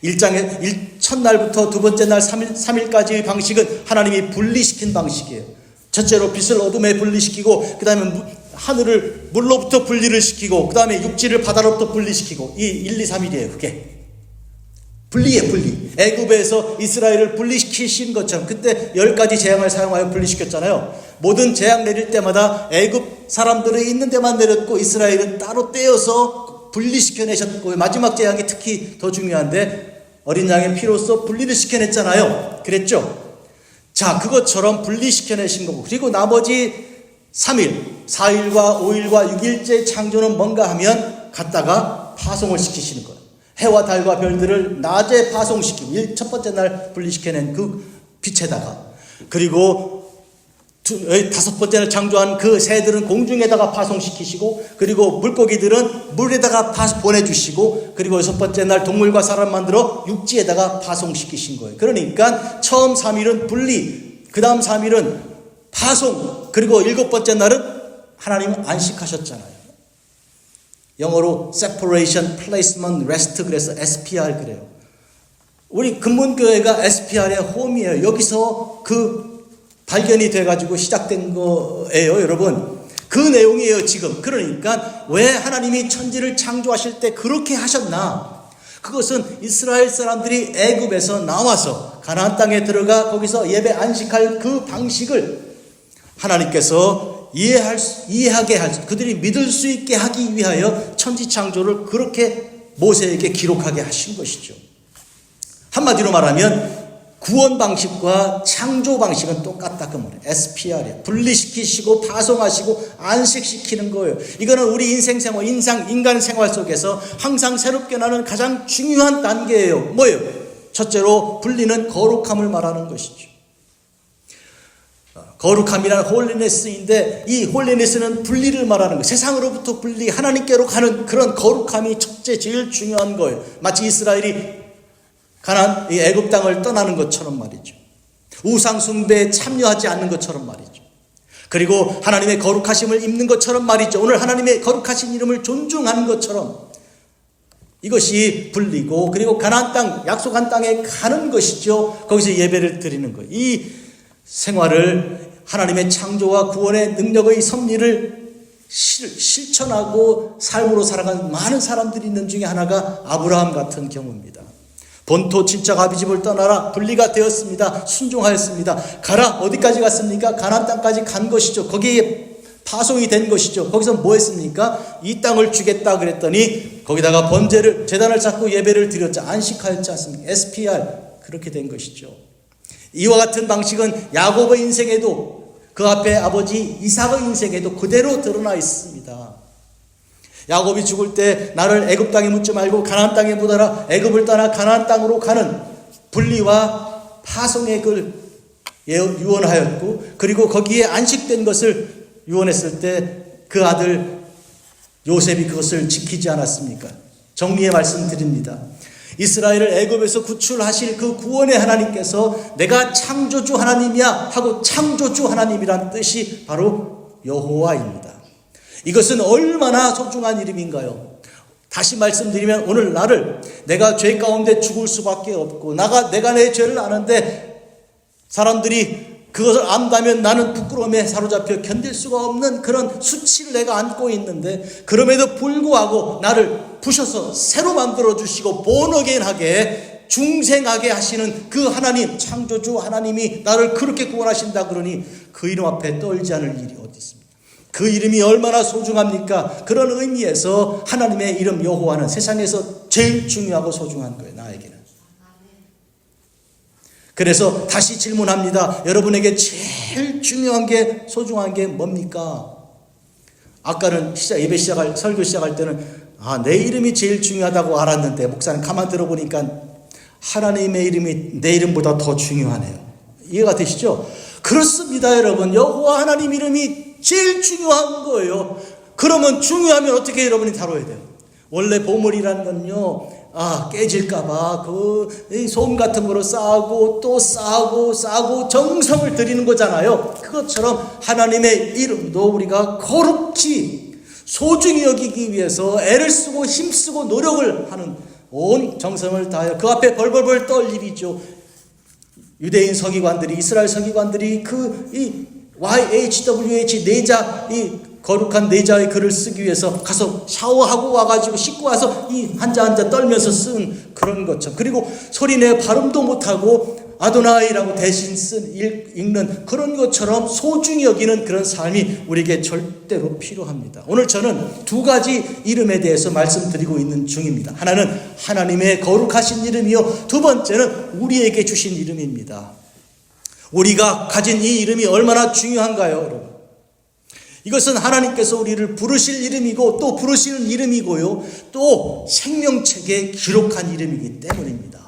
1장의 첫날부터 두 번째 날 3일까지의 방식은 하나님이 분리시킨 방식이에요. 첫째로 빛을 어둠에 분리시키고 그 다음에 하늘을 물로부터 분리를 시키고 그 다음에 육지를 바다로부터 분리시키고 이 1, 2, 3일이에요. 그게. 분리해 분리. 애굽에서 이스라엘을 분리시키신 것처럼 그때 10가지 재앙을 사용하여 분리시켰잖아요. 모든 재앙 내릴 때마다 애굽 사람들이 있는 데만 내렸고 이스라엘은 따로 떼어서 분리시켜내셨고 마지막 재앙이 특히 더 중요한데 어린 양의 피로써 분리를 시켜냈잖아요. 그랬죠? 자, 그것처럼 분리시켜내신 거고 그리고 나머지 3일, 4일과 5일과 6일째 창조는 뭔가 하면 갖다가 파송을 시키시는 거예요. 해와 달과 별들을 낮에 파송시키고 첫 번째 날 분리시켜낸 그 빛에다가, 그리고 다섯 번째 날 창조한 그 새들은 공중에다가 파송시키시고, 그리고 물고기들은 물에다가 보내주시고, 그리고 여섯 번째 날 동물과 사람 만들어 육지에다가 파송시키신 거예요. 그러니까 처음 3일은 분리, 그 다음 3일은 파송, 그리고 일곱 번째 날은 하나님은 안식하셨잖아요. 영어로 separation, placement, rest, 그래서 SPR 그래요. 우리 근본교회가 SPR의 홈이에요. 여기서 그 발견이 돼가지고 시작된 거예요, 여러분. 그 내용이에요, 지금. 그러니까 왜 하나님이 천지를 창조하실 때 그렇게 하셨나? 그것은 이스라엘 사람들이 애굽에서 나와서 가나안 땅에 들어가 거기서 예배 안식할 그 방식을 하나님께서 이해하게 그들이 믿을 수 있게 하기 위하여 천지 창조를 그렇게 모세에게 기록하게 하신 것이죠. 한마디로 말하면 구원 방식과 창조 방식은 똑같다 그 말이에요. SPR이에요. 분리시키시고 파송하시고 안식시키는 거예요. 이거는 우리 인간 생활 속에서 항상 새롭게 나는 가장 중요한 단계예요. 뭐예요? 첫째로 분리는 거룩함을 말하는 것이죠. 거룩함이란 홀리네스인데, 이 홀리네스는 분리를 말하는 거예요. 세상으로부터 분리, 하나님께로 가는 그런 거룩함이 첫째 제일 중요한 거예요. 마치 이스라엘이 가나안 애굽 땅을 떠나는 것처럼 말이죠. 우상 숭배에 참여하지 않는 것처럼 말이죠. 그리고 하나님의 거룩하심을 입는 것처럼 말이죠. 오늘 하나님의 거룩하신 이름을 존중하는 것처럼 이것이 분리고, 그리고 가나안 땅, 약속한 땅에 가는 것이죠. 거기서 예배를 드리는 거예요. 이 생활을 하나님의 창조와 구원의 능력의 섭리를 실천하고 삶으로 살아가는 많은 사람들이 있는 중에 하나가 아브라함 같은 경우입니다. 본토 친척 아비집을 떠나라, 분리가 되었습니다. 순종하였습니다. 가라. 어디까지 갔습니까? 가나안 땅까지 간 것이죠. 거기에 파송이 된 것이죠. 거기서 뭐 했습니까? 이 땅을 주겠다 그랬더니 거기다가 번제를, 제단을 쌓고 예배를 드렸지, 안식하였지 않습니까? SPR, 그렇게 된 것이죠. 이와 같은 방식은 야곱의 인생에도, 그 앞에 아버지 이삭의 인생에도 그대로 드러나 있습니다. 야곱이 죽을 때 나를 애굽 땅에 묻지 말고 가나안 땅에 묻어라, 애굽을 떠나 가나안 땅으로 가는 분리와 파송의 글 유언하였고, 그리고 거기에 안식된 것을 유언했을 때 그 아들 요셉이 그것을 지키지 않았습니까? 정리의 말씀 드립니다. 이스라엘을 애굽에서 구출하실 그 구원의 하나님께서 내가 창조주 하나님이야 하고 창조주 하나님이란 뜻이 바로 여호와입니다. 이것은 얼마나 소중한 이름인가요? 다시 말씀드리면 오늘 나를, 내가 죄 가운데 죽을 수밖에 없고 내가 내 죄를 아는데 사람들이 그것을 안다면 나는 부끄러움에 사로잡혀 견딜 수가 없는 그런 수치를 내가 안고 있는데, 그럼에도 불구하고 나를 부셔서 새로 만들어 주시고 본어게인하게 중생하게 하시는 그 하나님, 창조주 하나님이 나를 그렇게 구원하신다 그러니 그 이름 앞에 떨지 않을 일이 어디 있습니까? 그 이름이 얼마나 소중합니까? 그런 의미에서 하나님의 이름 여호와는 세상에서 제일 중요하고 소중한 거예요, 나에게는. 그래서 다시 질문합니다. 여러분에게 제일 중요한 게, 소중한 게 뭡니까? 아까는 예배 설교 시작할 때는 내 이름이 제일 중요하다고 알았는데, 목사님 가만 들어보니까 하나님의 이름이 내 이름보다 더 중요하네요. 이해가 되시죠? 그렇습니다, 여러분. 여호와 하나님 이름이 제일 중요한 거예요. 그러면 중요하면 어떻게 여러분이 다뤄야 돼요? 원래 보물이라는 건요, 깨질까봐 소음 같은 거로 쌓고 또 쌓고 정성을 들이는 거잖아요. 그것처럼 하나님의 이름도 우리가 거룩히 소중히 여기기 위해서 애를 쓰고 힘쓰고 노력을 하는, 온 정성을 다하여 그 앞에 벌벌벌 떨 일이죠. 유대인 서기관들이, 이스라엘 서기관들이 이 YHWH 내자, 이 거룩한 내자의 글을 쓰기 위해서 가서 샤워하고 와가지고 씻고 와서 이 한자 떨면서 쓴 그런 것처럼, 그리고 소리내 발음도 못하고 아도나이라고 대신 읽는 그런 것처럼 소중히 여기는 그런 삶이 우리에게 절대로 필요합니다. 오늘 저는 두 가지 이름에 대해서 말씀드리고 있는 중입니다. 하나는 하나님의 거룩하신 이름이요, 두 번째는 우리에게 주신 이름입니다. 우리가 가진 이 이름이 얼마나 중요한가요, 여러분? 이것은 하나님께서 우리를 부르실 이름이고 또 부르시는 이름이고요. 또 생명책에 기록한 이름이기 때문입니다.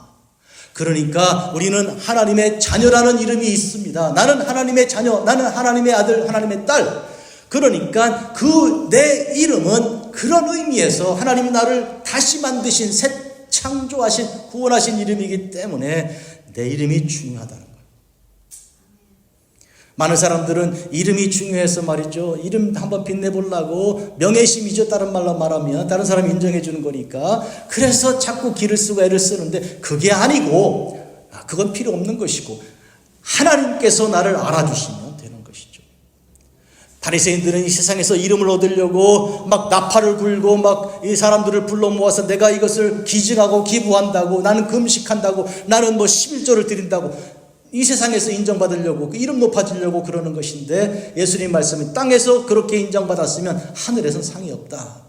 그러니까 우리는 하나님의 자녀라는 이름이 있습니다. 나는 하나님의 자녀, 나는 하나님의 아들, 하나님의 딸. 그러니까 그 내 이름은 그런 의미에서 하나님이 나를 다시 만드신, 새 창조하신, 구원하신 이름이기 때문에 내 이름이 중요하다는 거예요. 많은 사람들은 이름이 중요해서 말이죠. 이름 한번 빛내보려고 명예심이죠. 다른 말로 말하면 다른 사람이 인정해 주는 거니까. 그래서 자꾸 기를 쓰고 애를 쓰는데 그게 아니고 그건 필요 없는 것이고 하나님께서 나를 알아주시면 되는 것이죠. 바리새인들은 이 세상에서 이름을 얻으려고 막 나팔을 불고 막 이 사람들을 불러 모아서 내가 이것을 기증하고 기부한다고, 나는 금식한다고, 나는 뭐 11조를 드린다고, 이 세상에서 인정받으려고, 그 이름 높아지려고 그러는 것인데, 예수님 말씀이 땅에서 그렇게 인정받았으면 하늘에선 상이 없다.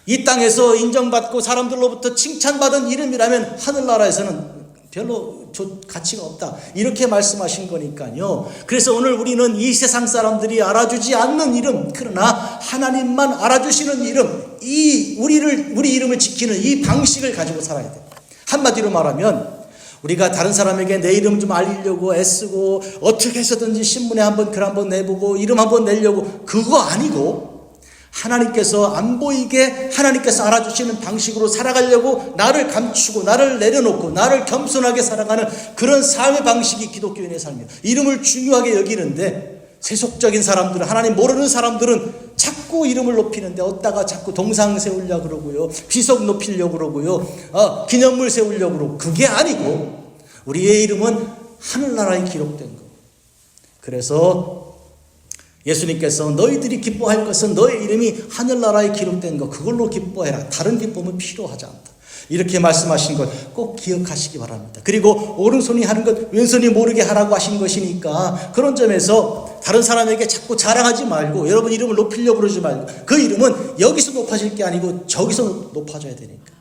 이 땅에서 인정받고 사람들로부터 칭찬받은 이름이라면 하늘나라에서는 별로 가치가 없다. 이렇게 말씀하신 거니까요. 그래서 오늘 우리는 이 세상 사람들이 알아주지 않는 이름, 그러나 하나님만 알아주시는 이름, 우리 이름을 지키는 이 방식을 가지고 살아야 돼요. 한마디로 말하면 우리가 다른 사람에게 내 이름 좀 알리려고 애쓰고 어떻게 해서든지 신문에 한번 글 한번 내보고 이름 한번 내려고, 그거 아니고 하나님께서 안 보이게 하나님께서 알아주시는 방식으로 살아가려고 나를 감추고 나를 내려놓고 나를 겸손하게 살아가는 그런 삶의 방식이 기독교인의 삶이에요. 이름을 중요하게 여기는데 세속적인 사람들은, 하나님 모르는 사람들은 자꾸 이름을 높이는데 어디다가 자꾸 동상 세우려고 그러고요, 비석 높이려고 그러고요, 기념물 세우려고 그러고, 그게 아니고 우리의 이름은 하늘나라에 기록된 거. 그래서 예수님께서 너희들이 기뻐할 것은 너의 이름이 하늘나라에 기록된 것, 그걸로 기뻐해라. 다른 기쁨은 필요하지 않다. 이렇게 말씀하신 것 꼭 기억하시기 바랍니다. 그리고 오른손이 하는 것 왼손이 모르게 하라고 하신 것이니까 그런 점에서 다른 사람에게 자꾸 자랑하지 말고, 여러분 이름을 높이려고 그러지 말고, 그 이름은 여기서 높아질 게 아니고 저기서 높아져야 되니까.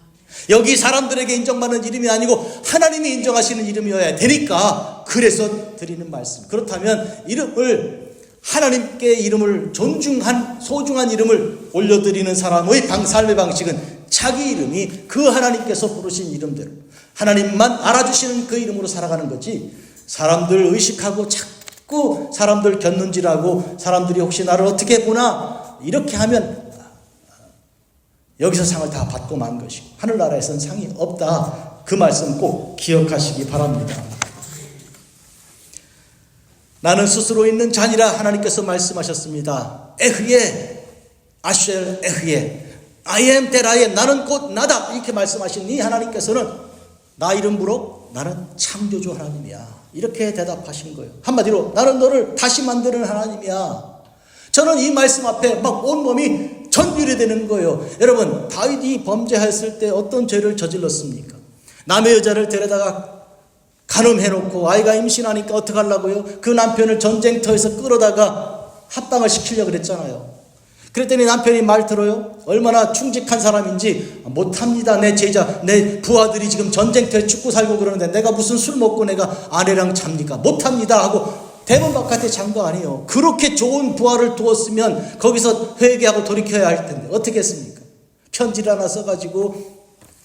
여기 사람들에게 인정받는 이름이 아니고 하나님이 인정하시는 이름이어야 되니까, 그래서 드리는 말씀. 그렇다면 이름을, 하나님께 이름을 존중한 소중한 이름을 올려드리는 사람의 삶의 방식은 자기 이름이 그 하나님께서 부르신 이름대로 하나님만 알아주시는 그 이름으로 살아가는 거지, 사람들 의식하고 자꾸 사람들 곁눈질하고 사람들이 혹시 나를 어떻게 보나 이렇게 하면 여기서 상을 다 받고 만 것이고 하늘나라에서는 상이 없다. 그 말씀 꼭 기억하시기 바랍니다. 나는 스스로 있는 자니라 하나님께서 말씀하셨습니다. 에흐예, 아쉘 에흐예, I am that I am, 나는 곧 나다, 이렇게 말씀하신 이 하나님께서는 나 이름으로 나는 창조주 하나님이야, 이렇게 대답하신 거예요. 한마디로 나는 너를 다시 만드는 하나님이야. 저는 이 말씀 앞에 막 온몸이 전율이 되는 거예요. 여러분, 다윗이 범죄했을 때 어떤 죄를 저질렀습니까? 남의 여자를 데려다가 간음해놓고 아이가 임신하니까 어떡하려고요? 그 남편을 전쟁터에서 끌어다가 합방을 시키려고 그랬잖아요. 그랬더니 남편이 말 들어요? 얼마나 충직한 사람인지, 못합니다. 내 제자, 내 부하들이 지금 전쟁터에 죽고 살고 그러는데 내가 무슨 술 먹고 내가 아내랑 잡니까? 못합니다 하고 대문 바깥에 잔 거 아니에요. 그렇게 좋은 부하를 두었으면 거기서 회개하고 돌이켜야 할 텐데 어떻게 했습니까? 편지를 하나 써가지고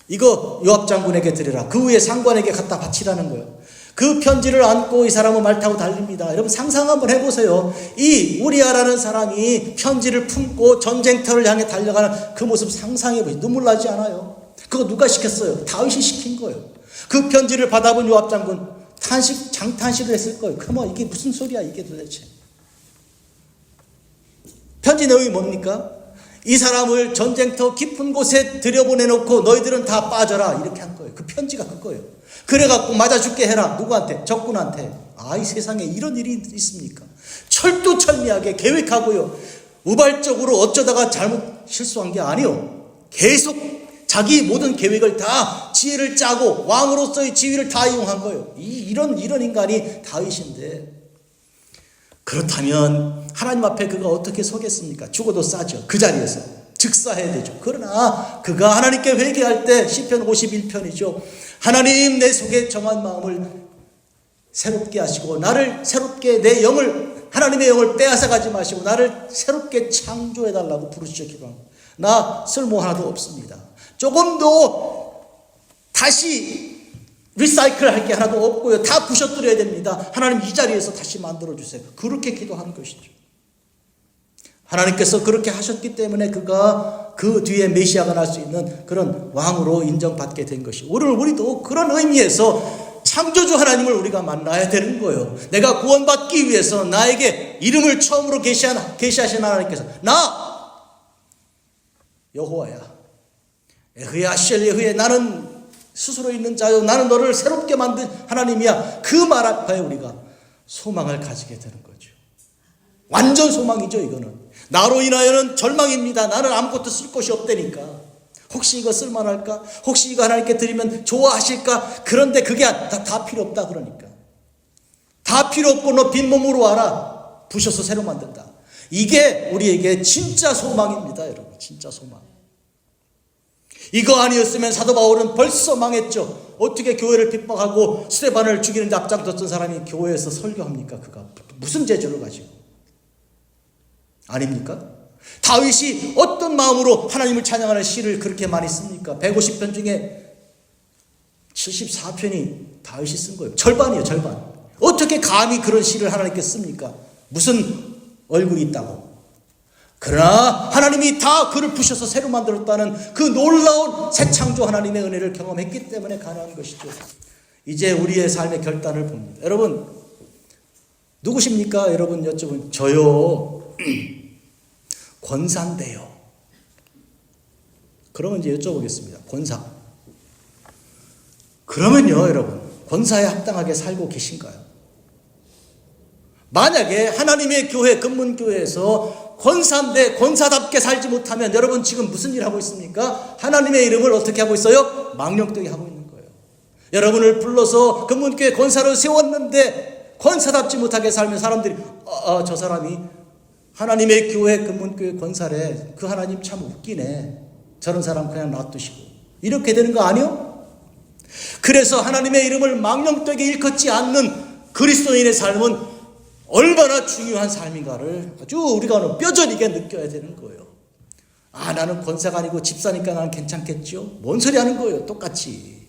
이거 요압 장군에게 드려라. 그 후에 상관에게 갖다 바치라는 거예요. 그 편지를 안고 이 사람은 말 타고 달립니다. 여러분 상상 한번 해보세요. 이 우리아라는 사람이 편지를 품고 전쟁터를 향해 달려가는 그 모습 상상해보세요. 눈물 나지 않아요? 그거 누가 시켰어요? 다윗이 시킨 거예요. 그 편지를 받아본 요압 장군 장탄식을 했을 거예요. 그럼 이게 무슨 소리야 이게 도대체. 편지 내용이 뭡니까? 이 사람을 전쟁터 깊은 곳에 들여보내놓고 너희들은 다 빠져라, 이렇게 한 거예요. 그 편지가 그거예요. 그래갖고 맞아 죽게 해라. 누구한테? 적군한테. 이 세상에 이런 일이 있습니까? 철두철미하게 계획하고요, 우발적으로 어쩌다가 잘못 실수한 게 아니요, 계속 자기 모든 계획을 다 지혜를 짜고 왕으로서의 지위를 다 이용한 거예요. 이런 인간이 다윗인데, 그렇다면 하나님 앞에 그가 어떻게 서겠습니까? 죽어도 싸죠. 그 자리에서 즉사해야 되죠. 그러나 그가 하나님께 회개할 때 시편 51편이죠. 하나님, 내 속에 정한 마음을 새롭게 하시고 나를 새롭게, 내 영을 하나님의 영을 빼앗아가지 마시고 나를 새롭게 창조해달라고 부르시죠. 기도합니다. 나 쓸모 하나도 없습니다. 조금도 다시 리사이클 할 게 하나도 없고요. 다 부셔뜨려야 됩니다. 하나님 이 자리에서 다시 만들어주세요. 그렇게 기도하는 것이죠. 하나님께서 그렇게 하셨기 때문에 그가 그 뒤에 메시아가 날 수 있는 그런 왕으로 인정받게 된 것이. 오늘 우리도 그런 의미에서 창조주 하나님을 우리가 만나야 되는 거예요. 내가 구원받기 위해서 나에게 이름을 처음으로 계시하신 하나님께서 나 여호와야 에흐야 아셀 에흐에 나는 스스로 있는 자요 나는 너를 새롭게 만든 하나님이야. 그 말 앞에 우리가 소망을 가지게 되는 거죠. 완전 소망이죠. 이거는 나로 인하여는 절망입니다. 나는 아무것도 쓸 것이 없다니까. 혹시 이거 쓸만할까? 혹시 이거 하나님께 드리면 좋아하실까? 그런데 그게 다 필요 없다. 그러니까 다 필요 없고 너 빈몸으로 와라. 부셔서 새로 만든다. 이게 우리에게 진짜 소망입니다. 여러분 진짜 소망. 이거 아니었으면 사도 바울은 벌써 망했죠. 어떻게 교회를 핍박하고 스데반을 죽이는데 앞장섰던 사람이 교회에서 설교합니까? 그가 무슨 재주를 가지고 아닙니까? 다윗이 어떤 마음으로 하나님을 찬양하는 시를 그렇게 많이 씁니까? 150편 중에 74편이 다윗이 쓴 거예요. 절반이에요. 절반. 어떻게 감히 그런 시를 하나님께 씁니까? 무슨 얼굴이 있다고. 그러나 하나님이 다 그를 부셔서 새로 만들었다는 그 놀라운 새 창조 하나님의 은혜를 경험했기 때문에 가능한 것이죠. 이제 우리의 삶의 결단을 봅니다. 여러분 누구십니까? 여러분 여쭤보면 저요 권사인데요. 그러면 이제 여쭤보겠습니다. 권사. 그러면요 여러분 권사에 합당하게 살고 계신가요? 만약에 하나님의 교회 금문교회에서 권사인데 권사답게 살지 못하면 여러분 지금 무슨 일 하고 있습니까? 하나님의 이름을 어떻게 하고 있어요? 망령되게 하고 있는 거예요. 여러분을 불러서 금문교회 권사로 세웠는데 권사답지 못하게 살면 사람들이 저 사람이 하나님의 교회 금문교회 권사래. 그 하나님 참 웃기네. 저런 사람 그냥 놔두시고. 이렇게 되는 거 아니요? 그래서 하나님의 이름을 망령되게 일컫지 않는 그리스도인의 삶은 얼마나 중요한 삶인가를 아주 우리가 뼈저리게 느껴야 되는 거예요. 나는 권사가 아니고 집사니까 나는 괜찮겠죠? 뭔 소리 하는 거예요? 똑같이.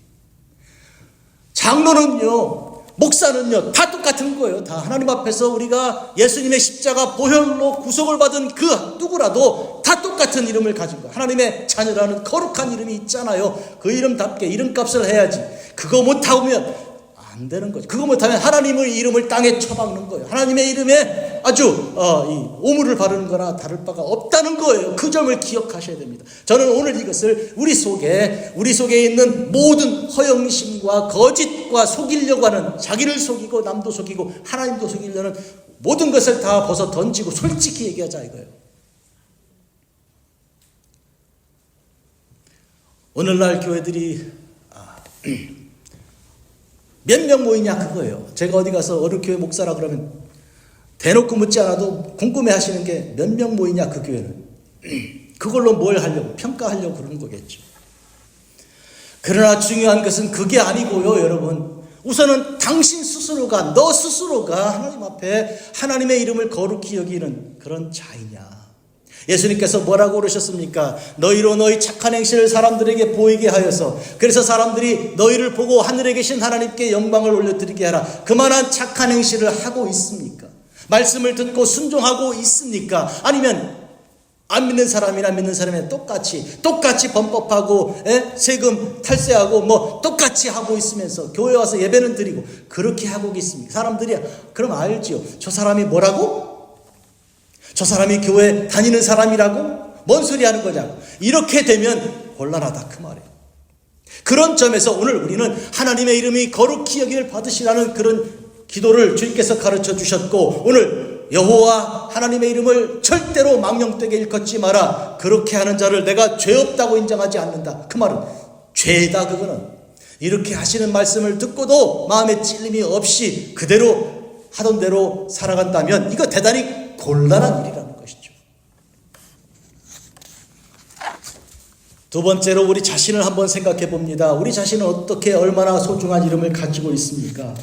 장로는요 목사는요 다 똑같은 거예요. 다 하나님 앞에서 우리가 예수님의 십자가 보혈로 구속을 받은 그 누구라도 다 똑같은 이름을 가진 거예요. 하나님의 자녀라는 거룩한 이름이 있잖아요. 그 이름답게 이름값을 해야지. 그거 못하면 안 되는 거죠. 그거 못하면 하나님의 이름을 땅에 쳐박는 거예요. 하나님의 이름에 아주 오물을 바르는 거나 다를 바가 없다는 거예요. 그 점을 기억하셔야 됩니다. 저는 오늘 이것을 우리 속에 있는 모든 허영심과 거짓과 속이려고 하는 자기를 속이고 남도 속이고 하나님도 속이려는 모든 것을 다 벗어 던지고 솔직히 얘기하자 이거예요. 오늘날 교회들이 몇 명 모이냐 그거예요. 제가 어디 가서 어느 교회 목사라 그러면 대놓고 묻지 않아도 궁금해 하시는 게 몇 명 모이냐 그 교회는. 그걸로 뭘 하려고 평가하려고 그러는 거겠죠. 그러나 중요한 것은 그게 아니고요 여러분. 우선은 당신 스스로가 너 스스로가 하나님 앞에 하나님의 이름을 거룩히 여기는 그런 자이냐. 예수님께서 뭐라고 그러셨습니까? 너희로 너희 착한 행실을 사람들에게 보이게 하여서 그래서 사람들이 너희를 보고 하늘에 계신 하나님께 영광을 올려드리게 하라. 그만한 착한 행실을 하고 있습니까? 말씀을 듣고 순종하고 있습니까? 아니면 안 믿는 사람이나 믿는 사람이나 똑같이 범법하고 세금 탈세하고 똑같이 하고 있으면서 교회 와서 예배는 드리고 그렇게 하고 있습니까? 사람들이 그럼 알지요. 저 사람이 뭐라고? 저 사람이 교회 다니는 사람이라고? 뭔 소리 하는 거냐고. 이렇게 되면 곤란하다 그 말이에요. 그런 점에서 오늘 우리는 하나님의 이름이 거룩히 여기를 받으시라는 그런 기도를 주님께서 가르쳐 주셨고 오늘 여호와 하나님의 이름을 절대로 망령되게 일컫지 마라. 그렇게 하는 자를 내가 죄 없다고 인정하지 않는다. 그 말은 죄다 그거는. 이렇게 하시는 말씀을 듣고도 마음에 찔림이 없이 그대로 하던 대로 살아간다면 이거 대단히 곤란한 일이라는 것이죠. 두 번째로 우리 자신을 한번 생각해 봅니다. 우리 자신은 어떻게 얼마나 소중한 이름을 가지고 있습니까?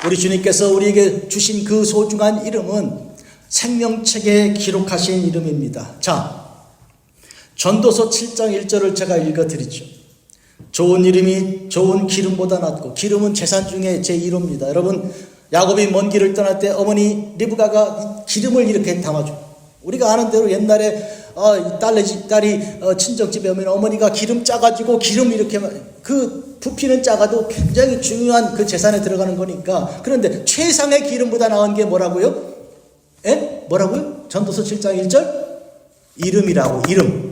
우리 주님께서 우리에게 주신 그 소중한 이름은 생명책에 기록하신 이름입니다. 자, 전도서 7장 1절을 제가 읽어드리죠. 좋은 이름이 좋은 기름보다 낫고, 기름은 재산 중에 제1호입니다. 여러분, 야곱이 먼 길을 떠날 때 어머니 리브가가 기름을 이렇게 담아줘. 우리가 아는 대로 옛날에 딸이 친정집에 오면 어머니가 기름 짜가지고 기름 이렇게, 그 부피는 작아도 굉장히 중요한 그 재산에 들어가는 거니까. 그런데 최상의 기름보다 나은 게 뭐라고요? 뭐라고요? 전도서 7장 1절? 이름이라고, 이름.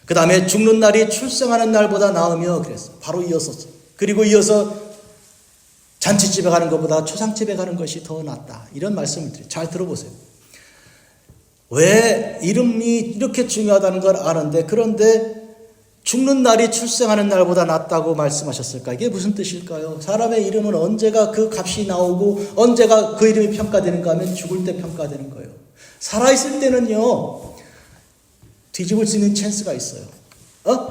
그 다음에 죽는 날이 출생하는 날보다 나으며 그랬어. 바로 이었었어. 그리고 이어서 잔치집에 가는 것보다 초상집에 가는 것이 더 낫다. 이런 말씀을 드려요. 잘 들어보세요. 왜 이름이 이렇게 중요하다는 걸 아는데, 그런데 죽는 날이 출생하는 날보다 낫다고 말씀하셨을까? 이게 무슨 뜻일까요? 사람의 이름은 언제가 그 값이 나오고 언제가 그 이름이 평가되는가 하면 죽을 때 평가되는 거예요. 살아있을 때는요, 뒤집을 수 있는 찬스가 있어요.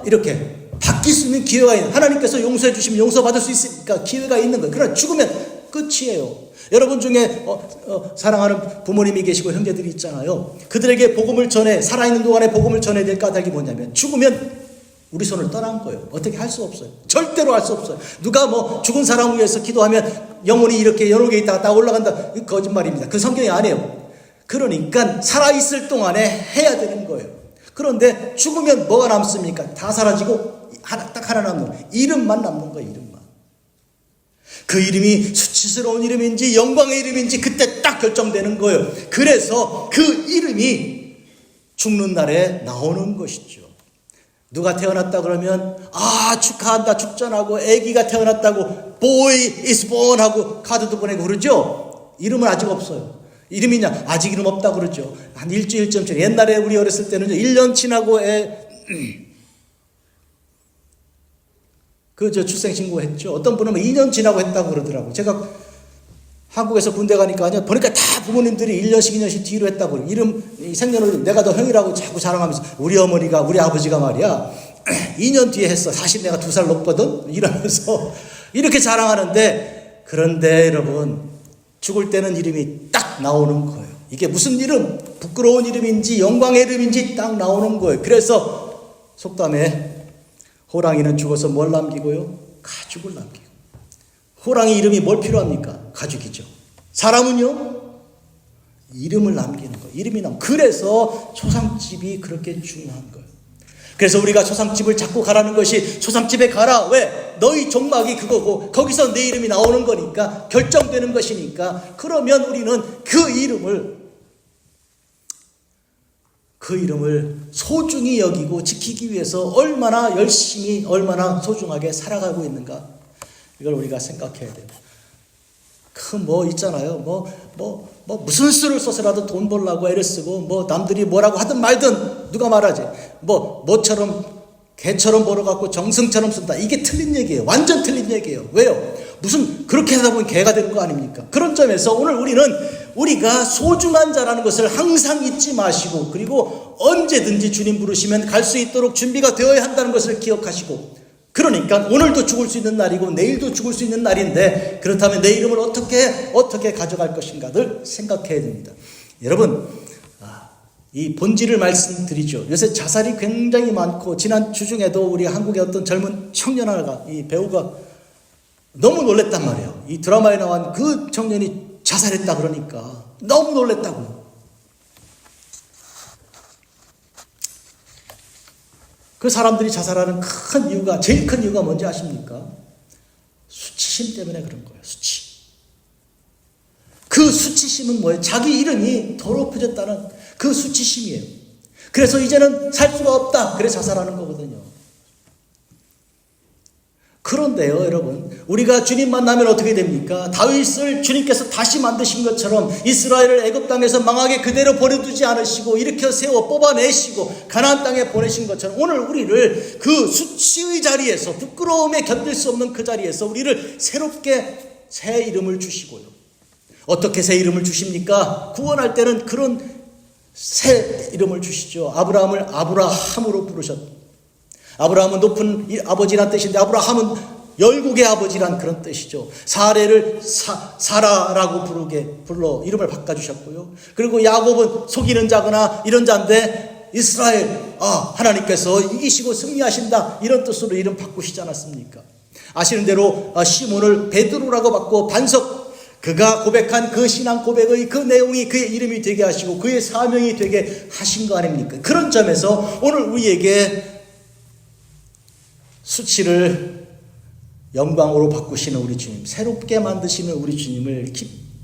이렇게 바뀔 수 있는 기회가 있는, 하나님께서 용서해 주시면 용서받을 수 있으니까 기회가 있는 거예요. 그러나 죽으면 끝이에요. 여러분 중에 사랑하는 부모님이 계시고 형제들이 있잖아요. 그들에게 복음을 전해, 살아있는 동안에 복음을 전해야 될 까닭이 뭐냐면, 죽으면 우리 손을 떠난 거예요. 어떻게 할 수 없어요. 절대로 할 수 없어요. 누가 죽은 사람을 위해서 기도하면 영혼이 이렇게 연옥에 있다가 딱 올라간다. 거짓말입니다. 그 성경이 아니에요. 그러니까 살아있을 동안에 해야 되는 거예요. 그런데 죽으면 뭐가 남습니까? 다 사라지고 딱 하나 남는 거예요. 이름만 남는 거예요. 이름만. 그 이름이 수치스러운 이름인지 영광의 이름인지 그때 딱 결정되는 거예요. 그래서 그 이름이 죽는 날에 나오는 것이죠. 누가 태어났다 그러면 축하한다, 축전하고, 아기가 태어났다고 boy is born 하고 카드도 보내고 그러죠. 이름은 아직 없어요. 이름이냐? 아직 이름 없다 그러죠. 한 일주일쯤 전에, 옛날에 우리 어렸을 때는 1년 지나고 출생신고 했죠. 어떤 분은 2년 지나고 했다고 그러더라고요. 제가 한국에서 군대 가니까 보니까 다 부모님들이 1년씩 2년씩 뒤로 했다고. 이름, 생년을 내가 너 형이라고 자꾸 자랑하면서, 우리 어머니가, 우리 아버지가 말이야 2년 뒤에 했어. 사실 내가 2살 높거든 이러면서 이렇게 자랑하는데, 그런데 여러분, 죽을 때는 이름이 딱 나오는 거예요. 이게 무슨 이름, 부끄러운 이름인지 영광의 이름인지 딱 나오는 거예요. 그래서 속담에 호랑이는 죽어서 뭘 남기고요? 가죽을 남기고. 호랑이 이름이 뭘 필요합니까? 가죽이죠. 사람은요? 이름을 남기는 거예요. 이름이 그래서 초상집이 그렇게 중요한 거예요. 그래서 우리가 초상집을 자꾸 가라는 것이, 초상집에 가라. 왜? 너희 종막이 그거고 거기서 내 이름이 나오는 거니까, 결정되는 것이니까. 그러면 우리는 그 이름을 소중히 여기고 지키기 위해서 얼마나 열심히, 얼마나 소중하게 살아가고 있는가, 이걸 우리가 생각해야 돼요. 있잖아요. 무슨 수를 써서라도 돈 벌라고 애를 쓰고, 남들이 뭐라고 하든 말든 누가 말하지. 뭐처럼, 개처럼 벌어갖고 정승처럼 쓴다. 이게 틀린 얘기예요. 완전 틀린 얘기예요. 왜요? 그렇게 하다 보면 개가 되는 거 아닙니까? 그런 점에서 오늘 우리가 소중한 자라는 것을 항상 잊지 마시고, 그리고 언제든지 주님 부르시면 갈 수 있도록 준비가 되어야 한다는 것을 기억하시고, 그러니까 오늘도 죽을 수 있는 날이고 내일도 죽을 수 있는 날인데, 그렇다면 내 이름을 어떻게 가져갈 것인가를 생각해야 됩니다. 여러분, 이 본질을 말씀드리죠. 요새 자살이 굉장히 많고, 지난 주 중에도 우리 한국의 어떤 젊은 청년 하나가, 이 배우가 너무 놀랬단 말이에요. 이 드라마에 나온 그 청년이 자살했다 그러니까 너무 놀랬다고. 그 사람들이 자살하는 제일 큰 이유가 뭔지 아십니까? 수치심 때문에 그런 거예요. 그 수치심은 뭐예요? 자기 이름이 더럽혀졌다는 그 수치심이에요. 그래서 이제는 살 수가 없다. 그래 자살하는 거거든요. 그런데요, 여러분, 우리가 주님 만나면 어떻게 됩니까? 다윗을 주님께서 다시 만드신 것처럼 이스라엘을 애굽 땅에서 망하게 그대로 버려두지 않으시고 일으켜 세워 뽑아내시고 가나안 땅에 보내신 것처럼, 오늘 우리를 그 수치의 자리에서, 부끄러움에 견딜 수 없는 그 자리에서 우리를 새롭게 새 이름을 주시고요. 어떻게 새 이름을 주십니까? 구원할 때는 그런 새 이름을 주시죠. 아브라함을 아브라함으로 부르셨고, 아브라함은 높은 아버지란 뜻인데, 아브라함은 열국의 아버지란 그런 뜻이죠. 사레를 사라라고 불러 이름을 바꿔주셨고요. 그리고 야곱은 속이는 자거나 이런 자인데 이스라엘, 하나님께서 이기시고 승리하신다, 이런 뜻으로 이름 바꾸시지 않았습니까? 아시는 대로 시몬을 베드로라고 바꾸어 반석, 그가 고백한 그 신앙 고백의 그 내용이 그의 이름이 되게 하시고 그의 사명이 되게 하신 거 아닙니까? 그런 점에서 오늘 우리에게 수치를 영광으로 바꾸시는 우리 주님, 새롭게 만드시는 우리 주님을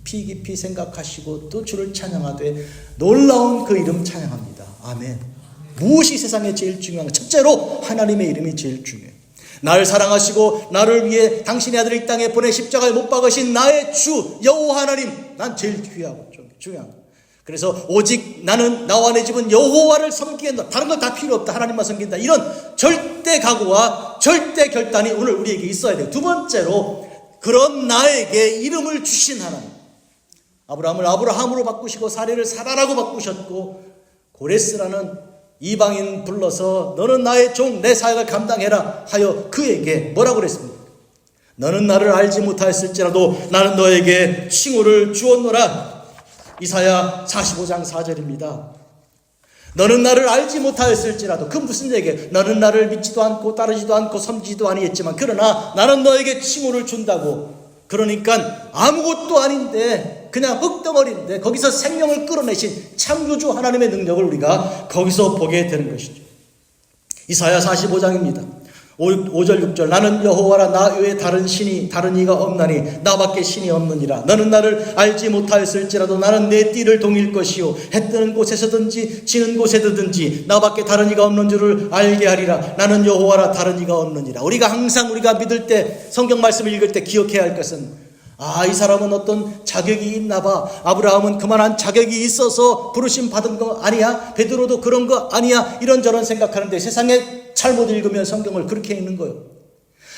깊이 생각하시고 또 주를 찬양하되 놀라운 그 이름 찬양합니다. 아멘. 무엇이 세상에 제일 중요한가? 첫째로 하나님의 이름이 제일 중요해요. 나를 사랑하시고 나를 위해 당신의 아들을 이 땅에 보내 십자가에 못 박으신 나의 주 여호와 하나님, 난 제일 귀하고 중요한 거. 그래서 오직 나는 나와 내 집은 여호와를 섬기겠다, 다른 건 다 필요 없다, 하나님만 섬긴다, 이런 절대 각오와 절대 결단이 오늘 우리에게 있어야 돼요. 두 번째로 그런 나에게 이름을 주신 하나님, 아브라함을 아브라함으로 바꾸시고 사레를 사라라고 바꾸셨고 고레스라는 이방인 불러서 너는 나의 종, 내 사역을 감당해라 하여 그에게 뭐라고 그랬습니까? 너는 나를 알지 못하였을지라도 나는 너에게 칭호를 주었노라. 이사야 45장 4절입니다. 너는 나를 알지 못하였을지라도, 그 무슨 얘기예요? 너는 나를 믿지도 않고 따르지도 않고 섬기지도 아니했지만 그러나 나는 너에게 칭호를 준다고. 그러니까 아무것도 아닌데 그냥 흙덩어리인데 거기서 생명을 끌어내신 창조주 하나님의 능력을 우리가 거기서 보게 되는 것이죠. 이사야 45장입니다. 5절 6절 나는 여호와라, 나 외에 다른 이가 없나니 나밖에 신이 없느니라. 너는 나를 알지 못하였을지라도 나는 내 띠를 동일 것이요 해 뜨는 곳에서든지 지는 곳에든지 나밖에 다른 이가 없는 줄을 알게 하리라. 나는 여호와라, 다른 이가 없느니라. 우리가 항상 우리가 믿을 때, 성경 말씀을 읽을 때 기억해야 할 것은, 이 사람은 어떤 자격이 있나 봐. 아브라함은 그만한 자격이 있어서 부르심 받은 거 아니야? 베드로도 그런 거 아니야? 이런저런 생각하는데 세상에 잘못 읽으면 성경을 그렇게 읽는 거예요.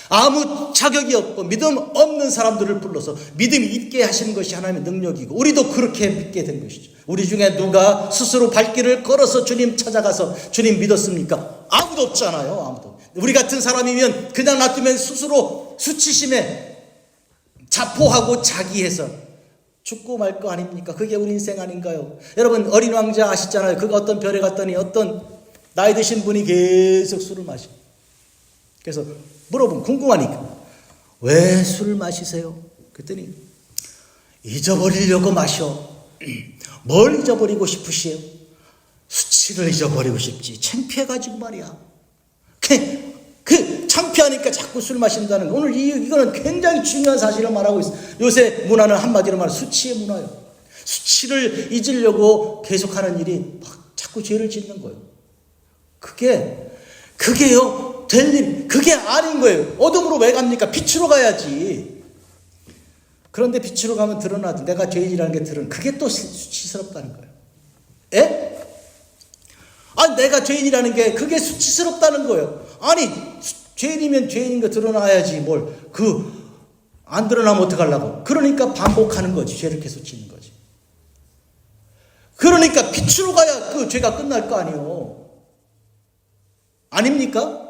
아무 자격이 없고 믿음 없는 사람들을 불러서 믿음이 있게 하시는 것이 하나님의 능력이고 우리도 그렇게 믿게 된 것이죠. 우리 중에 누가 스스로 발길을 걸어서 주님 찾아가서 주님 믿었습니까? 아무도 없잖아요. 아무도. 우리 같은 사람이면 그냥 놔두면 스스로 수치심에 자포하고 자기해서 죽고 말 거 아닙니까? 그게 우리 인생 아닌가요? 여러분, 어린 왕자 아시잖아요. 그가 어떤 별에 갔더니 어떤 나이 드신 분이 계속 술을 마시고, 그래서 물어보면 궁금하니까 왜 술을 마시세요? 그랬더니 잊어버리려고 마셔. 뭘 잊어버리고 싶으시에요? 수치를 잊어버리고 싶지. 창피해가지고 말이야. 창피하니까 자꾸 술 마신다는 거. 오늘 이거는 굉장히 중요한 사실을 말하고 있어요. 요새 문화는 한마디로 말하면 수치의 문화예요. 수치를 잊으려고 계속하는 일이 막 자꾸 죄를 짓는 거예요. 그게요 될 일, 그게 아닌 거예요. 어둠으로 왜 갑니까? 빛으로 가야지. 그런데 빛으로 가면 드러나도 내가 죄인이라는 게 드러나는, 그게 또 수치스럽다는 거예요. 예? 내가 죄인이라는 게 그게 수치스럽다는 거예요. 죄인이면 죄인인 거 드러나야지 안 드러나면 어떡하려고. 그러니까 반복하는 거지. 죄를 계속 짓는 거지. 그러니까 빛으로 가야 그 죄가 끝날 거 아니에요. 아닙니까?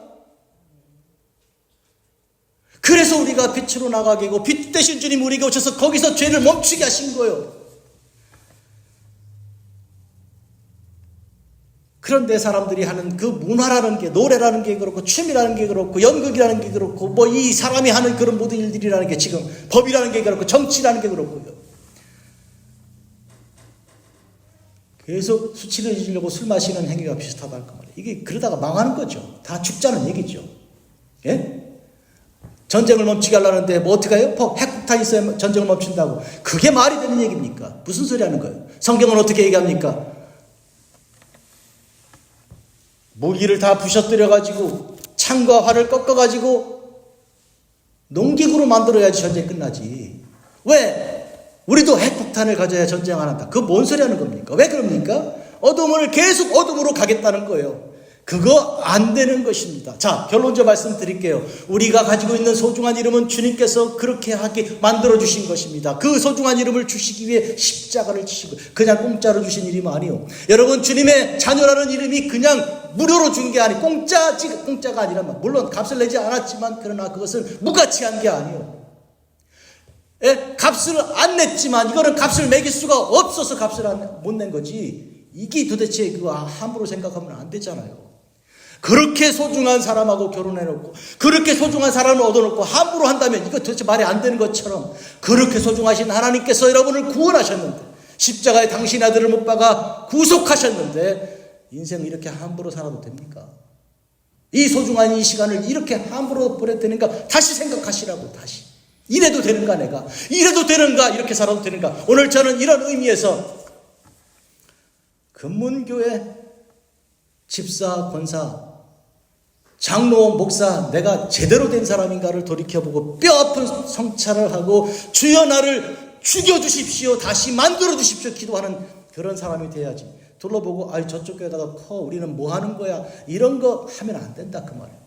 그래서 우리가 빛으로 나가게 하고 빛 대신 주님 우리에게 오셔서 거기서 죄를 멈추게 하신 거예요. 그런데 사람들이 하는 그 문화라는 게, 노래라는 게 그렇고 춤이라는 게 그렇고 연극이라는 게 그렇고 이 사람이 하는 그런 모든 일들이라는 게 지금 법이라는 게 그렇고 정치라는 게 그렇고요. 계속 수치를 잊으려고 술 마시는 행위가 비슷하다 할 말이에요. 이게 그러다가 망하는 거죠. 다 죽자는 얘기죠. 예? 전쟁을 멈추게 하려는데 어떻게 해요? 핵폭탄 있어야 전쟁을 멈춘다고. 그게 말이 되는 얘기입니까? 무슨 소리 하는 거예요? 성경은 어떻게 얘기합니까? 무기를 다 부셔뜨려가지고 창과 활을 꺾어가지고 농기구로 만들어야지 전쟁 끝나지. 왜? 우리도 핵폭탄을 가져야 전쟁 안 한다. 그거 뭔 소리 하는 겁니까? 왜 그럽니까? 어둠을 계속 어둠으로 가겠다는 거예요. 그거 안 되는 것입니다. 자, 결론적으로 말씀드릴게요. 우리가 가지고 있는 소중한 이름은 주님께서 그렇게 하게 만들어주신 것입니다. 그 소중한 이름을 주시기 위해 십자가를 지시고 그냥 공짜로 주신 이름이 아니요. 여러분, 주님의 자녀라는 이름이 그냥 무료로 준 게 아니고 공짜가 아니라 물론 값을 내지 않았지만 그러나 그것을 무가치 한 게 아니에요. 값을 안 냈지만 이거는 값을 매길 수가 없어서 값을 못 낸 거지. 이게 도대체 그거 함부로 생각하면 안 되잖아요. 그렇게 소중한 사람하고 결혼해놓고 그렇게 소중한 사람을 얻어놓고 함부로 한다면 이거 도대체 말이 안 되는 것처럼 그렇게 소중하신 하나님께서 여러분을 구원하셨는데 십자가에 당신 아들을 못 박아 구속하셨는데 인생을 이렇게 함부로 살아도 됩니까? 이 소중한 이 시간을 이렇게 함부로 보내도 되는가? 다시 생각하시라고. 다시 이래도 되는가? 내가 이래도 되는가? 이렇게 살아도 되는가? 오늘 저는 이런 의미에서 금문교회 집사, 권사, 장로, 목사 내가 제대로 된 사람인가를 돌이켜보고 뼈아픈 성찰을 하고 주여 나를 죽여주십시오, 다시 만들어주십시오 기도하는 그런 사람이 돼야지. 둘러보고 저쪽 교회다가 우리는 뭐 하는 거야 이런 거 하면 안 된다 그 말이에요.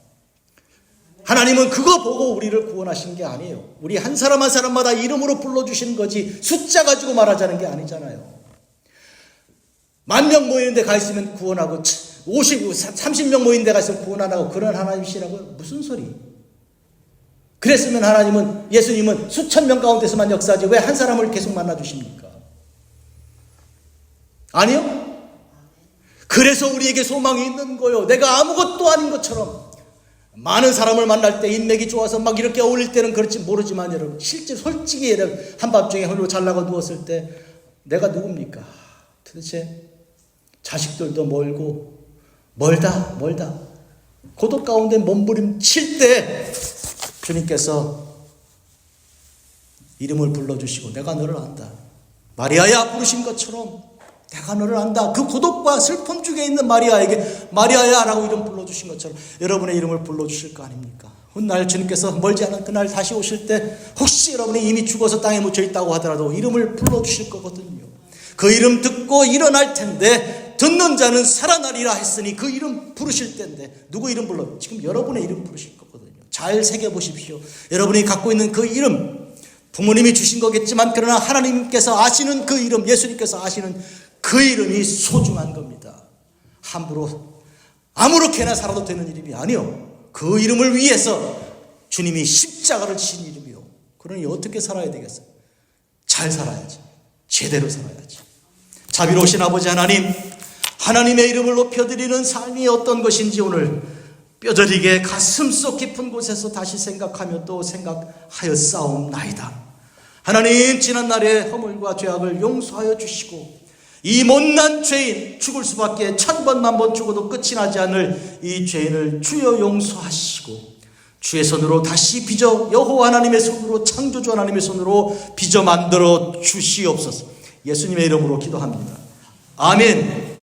하나님은 그거 보고 우리를 구원하신 게 아니에요. 우리 한 사람 한 사람마다 이름으로 불러주시는 거지 숫자 가지고 말하자는 게 아니잖아요. 10,000명 모이는 데 가 있으면 구원하고 30명 모이는 데 가 있으면 구원 안 하고 그런 하나님이시라고요? 무슨 소리? 그랬으면 예수님은 수천 명 가운데서만 역사하지 왜 한 사람을 계속 만나주십니까? 아니요? 그래서 우리에게 소망이 있는 거요. 내가 아무것도 아닌 것처럼 많은 사람을 만날 때 인맥이 좋아서 막 이렇게 어울릴 때는 그렇지 모르지만 여러분 실제 솔직히 여러분 한밤중에 홀로 잘나고 누웠을 때 내가 누굽니까? 도대체 자식들도 멀다 고독 가운데 몸부림칠 때 주님께서 이름을 불러주시고 내가 너를 안다. 마리아야 부르신 것처럼 내가 너를 안다. 그 고독과 슬픔 중에 있는 마리아에게 마리아야 라고 이름 불러주신 것처럼 여러분의 이름을 불러주실 거 아닙니까? 훗날 주님께서 멀지 않은 그날 다시 오실 때 혹시 여러분이 이미 죽어서 땅에 묻혀 있다고 하더라도 이름을 불러주실 거거든요. 그 이름 듣고 일어날 텐데 듣는 자는 살아나리라 했으니 그 이름 부르실 텐데 누구 이름 불러? 지금 여러분의 이름 부르실 거거든요. 잘 새겨보십시오. 여러분이 갖고 있는 그 이름 부모님이 주신 거겠지만 그러나 하나님께서 아시는 그 이름, 예수님께서 아시는 그 이름이 소중한 겁니다. 함부로 아무렇게나 살아도 되는 이름이 아니요. 그 이름을 위해서 주님이 십자가를 지신 이름이요. 그러니 어떻게 살아야 되겠어요? 잘 살아야지. 제대로 살아야지. 자비로우신 아버지 하나님, 하나님의 이름을 높여드리는 삶이 어떤 것인지 오늘 뼈저리게 가슴속 깊은 곳에서 다시 생각하며 또 생각하여 싸움나이다. 하나님, 지난날의 허물과 죄악을 용서하여 주시고 이 못난 죄인, 죽을 수밖에 1000번 만번 죽어도 끝이 나지 않을 이 죄인을 주여 용서하시고 주의 손으로 다시 빚어 여호와 하나님의 손으로, 창조주 하나님의 손으로 빚어 만들어 주시옵소서. 예수님의 이름으로 기도합니다. 아멘.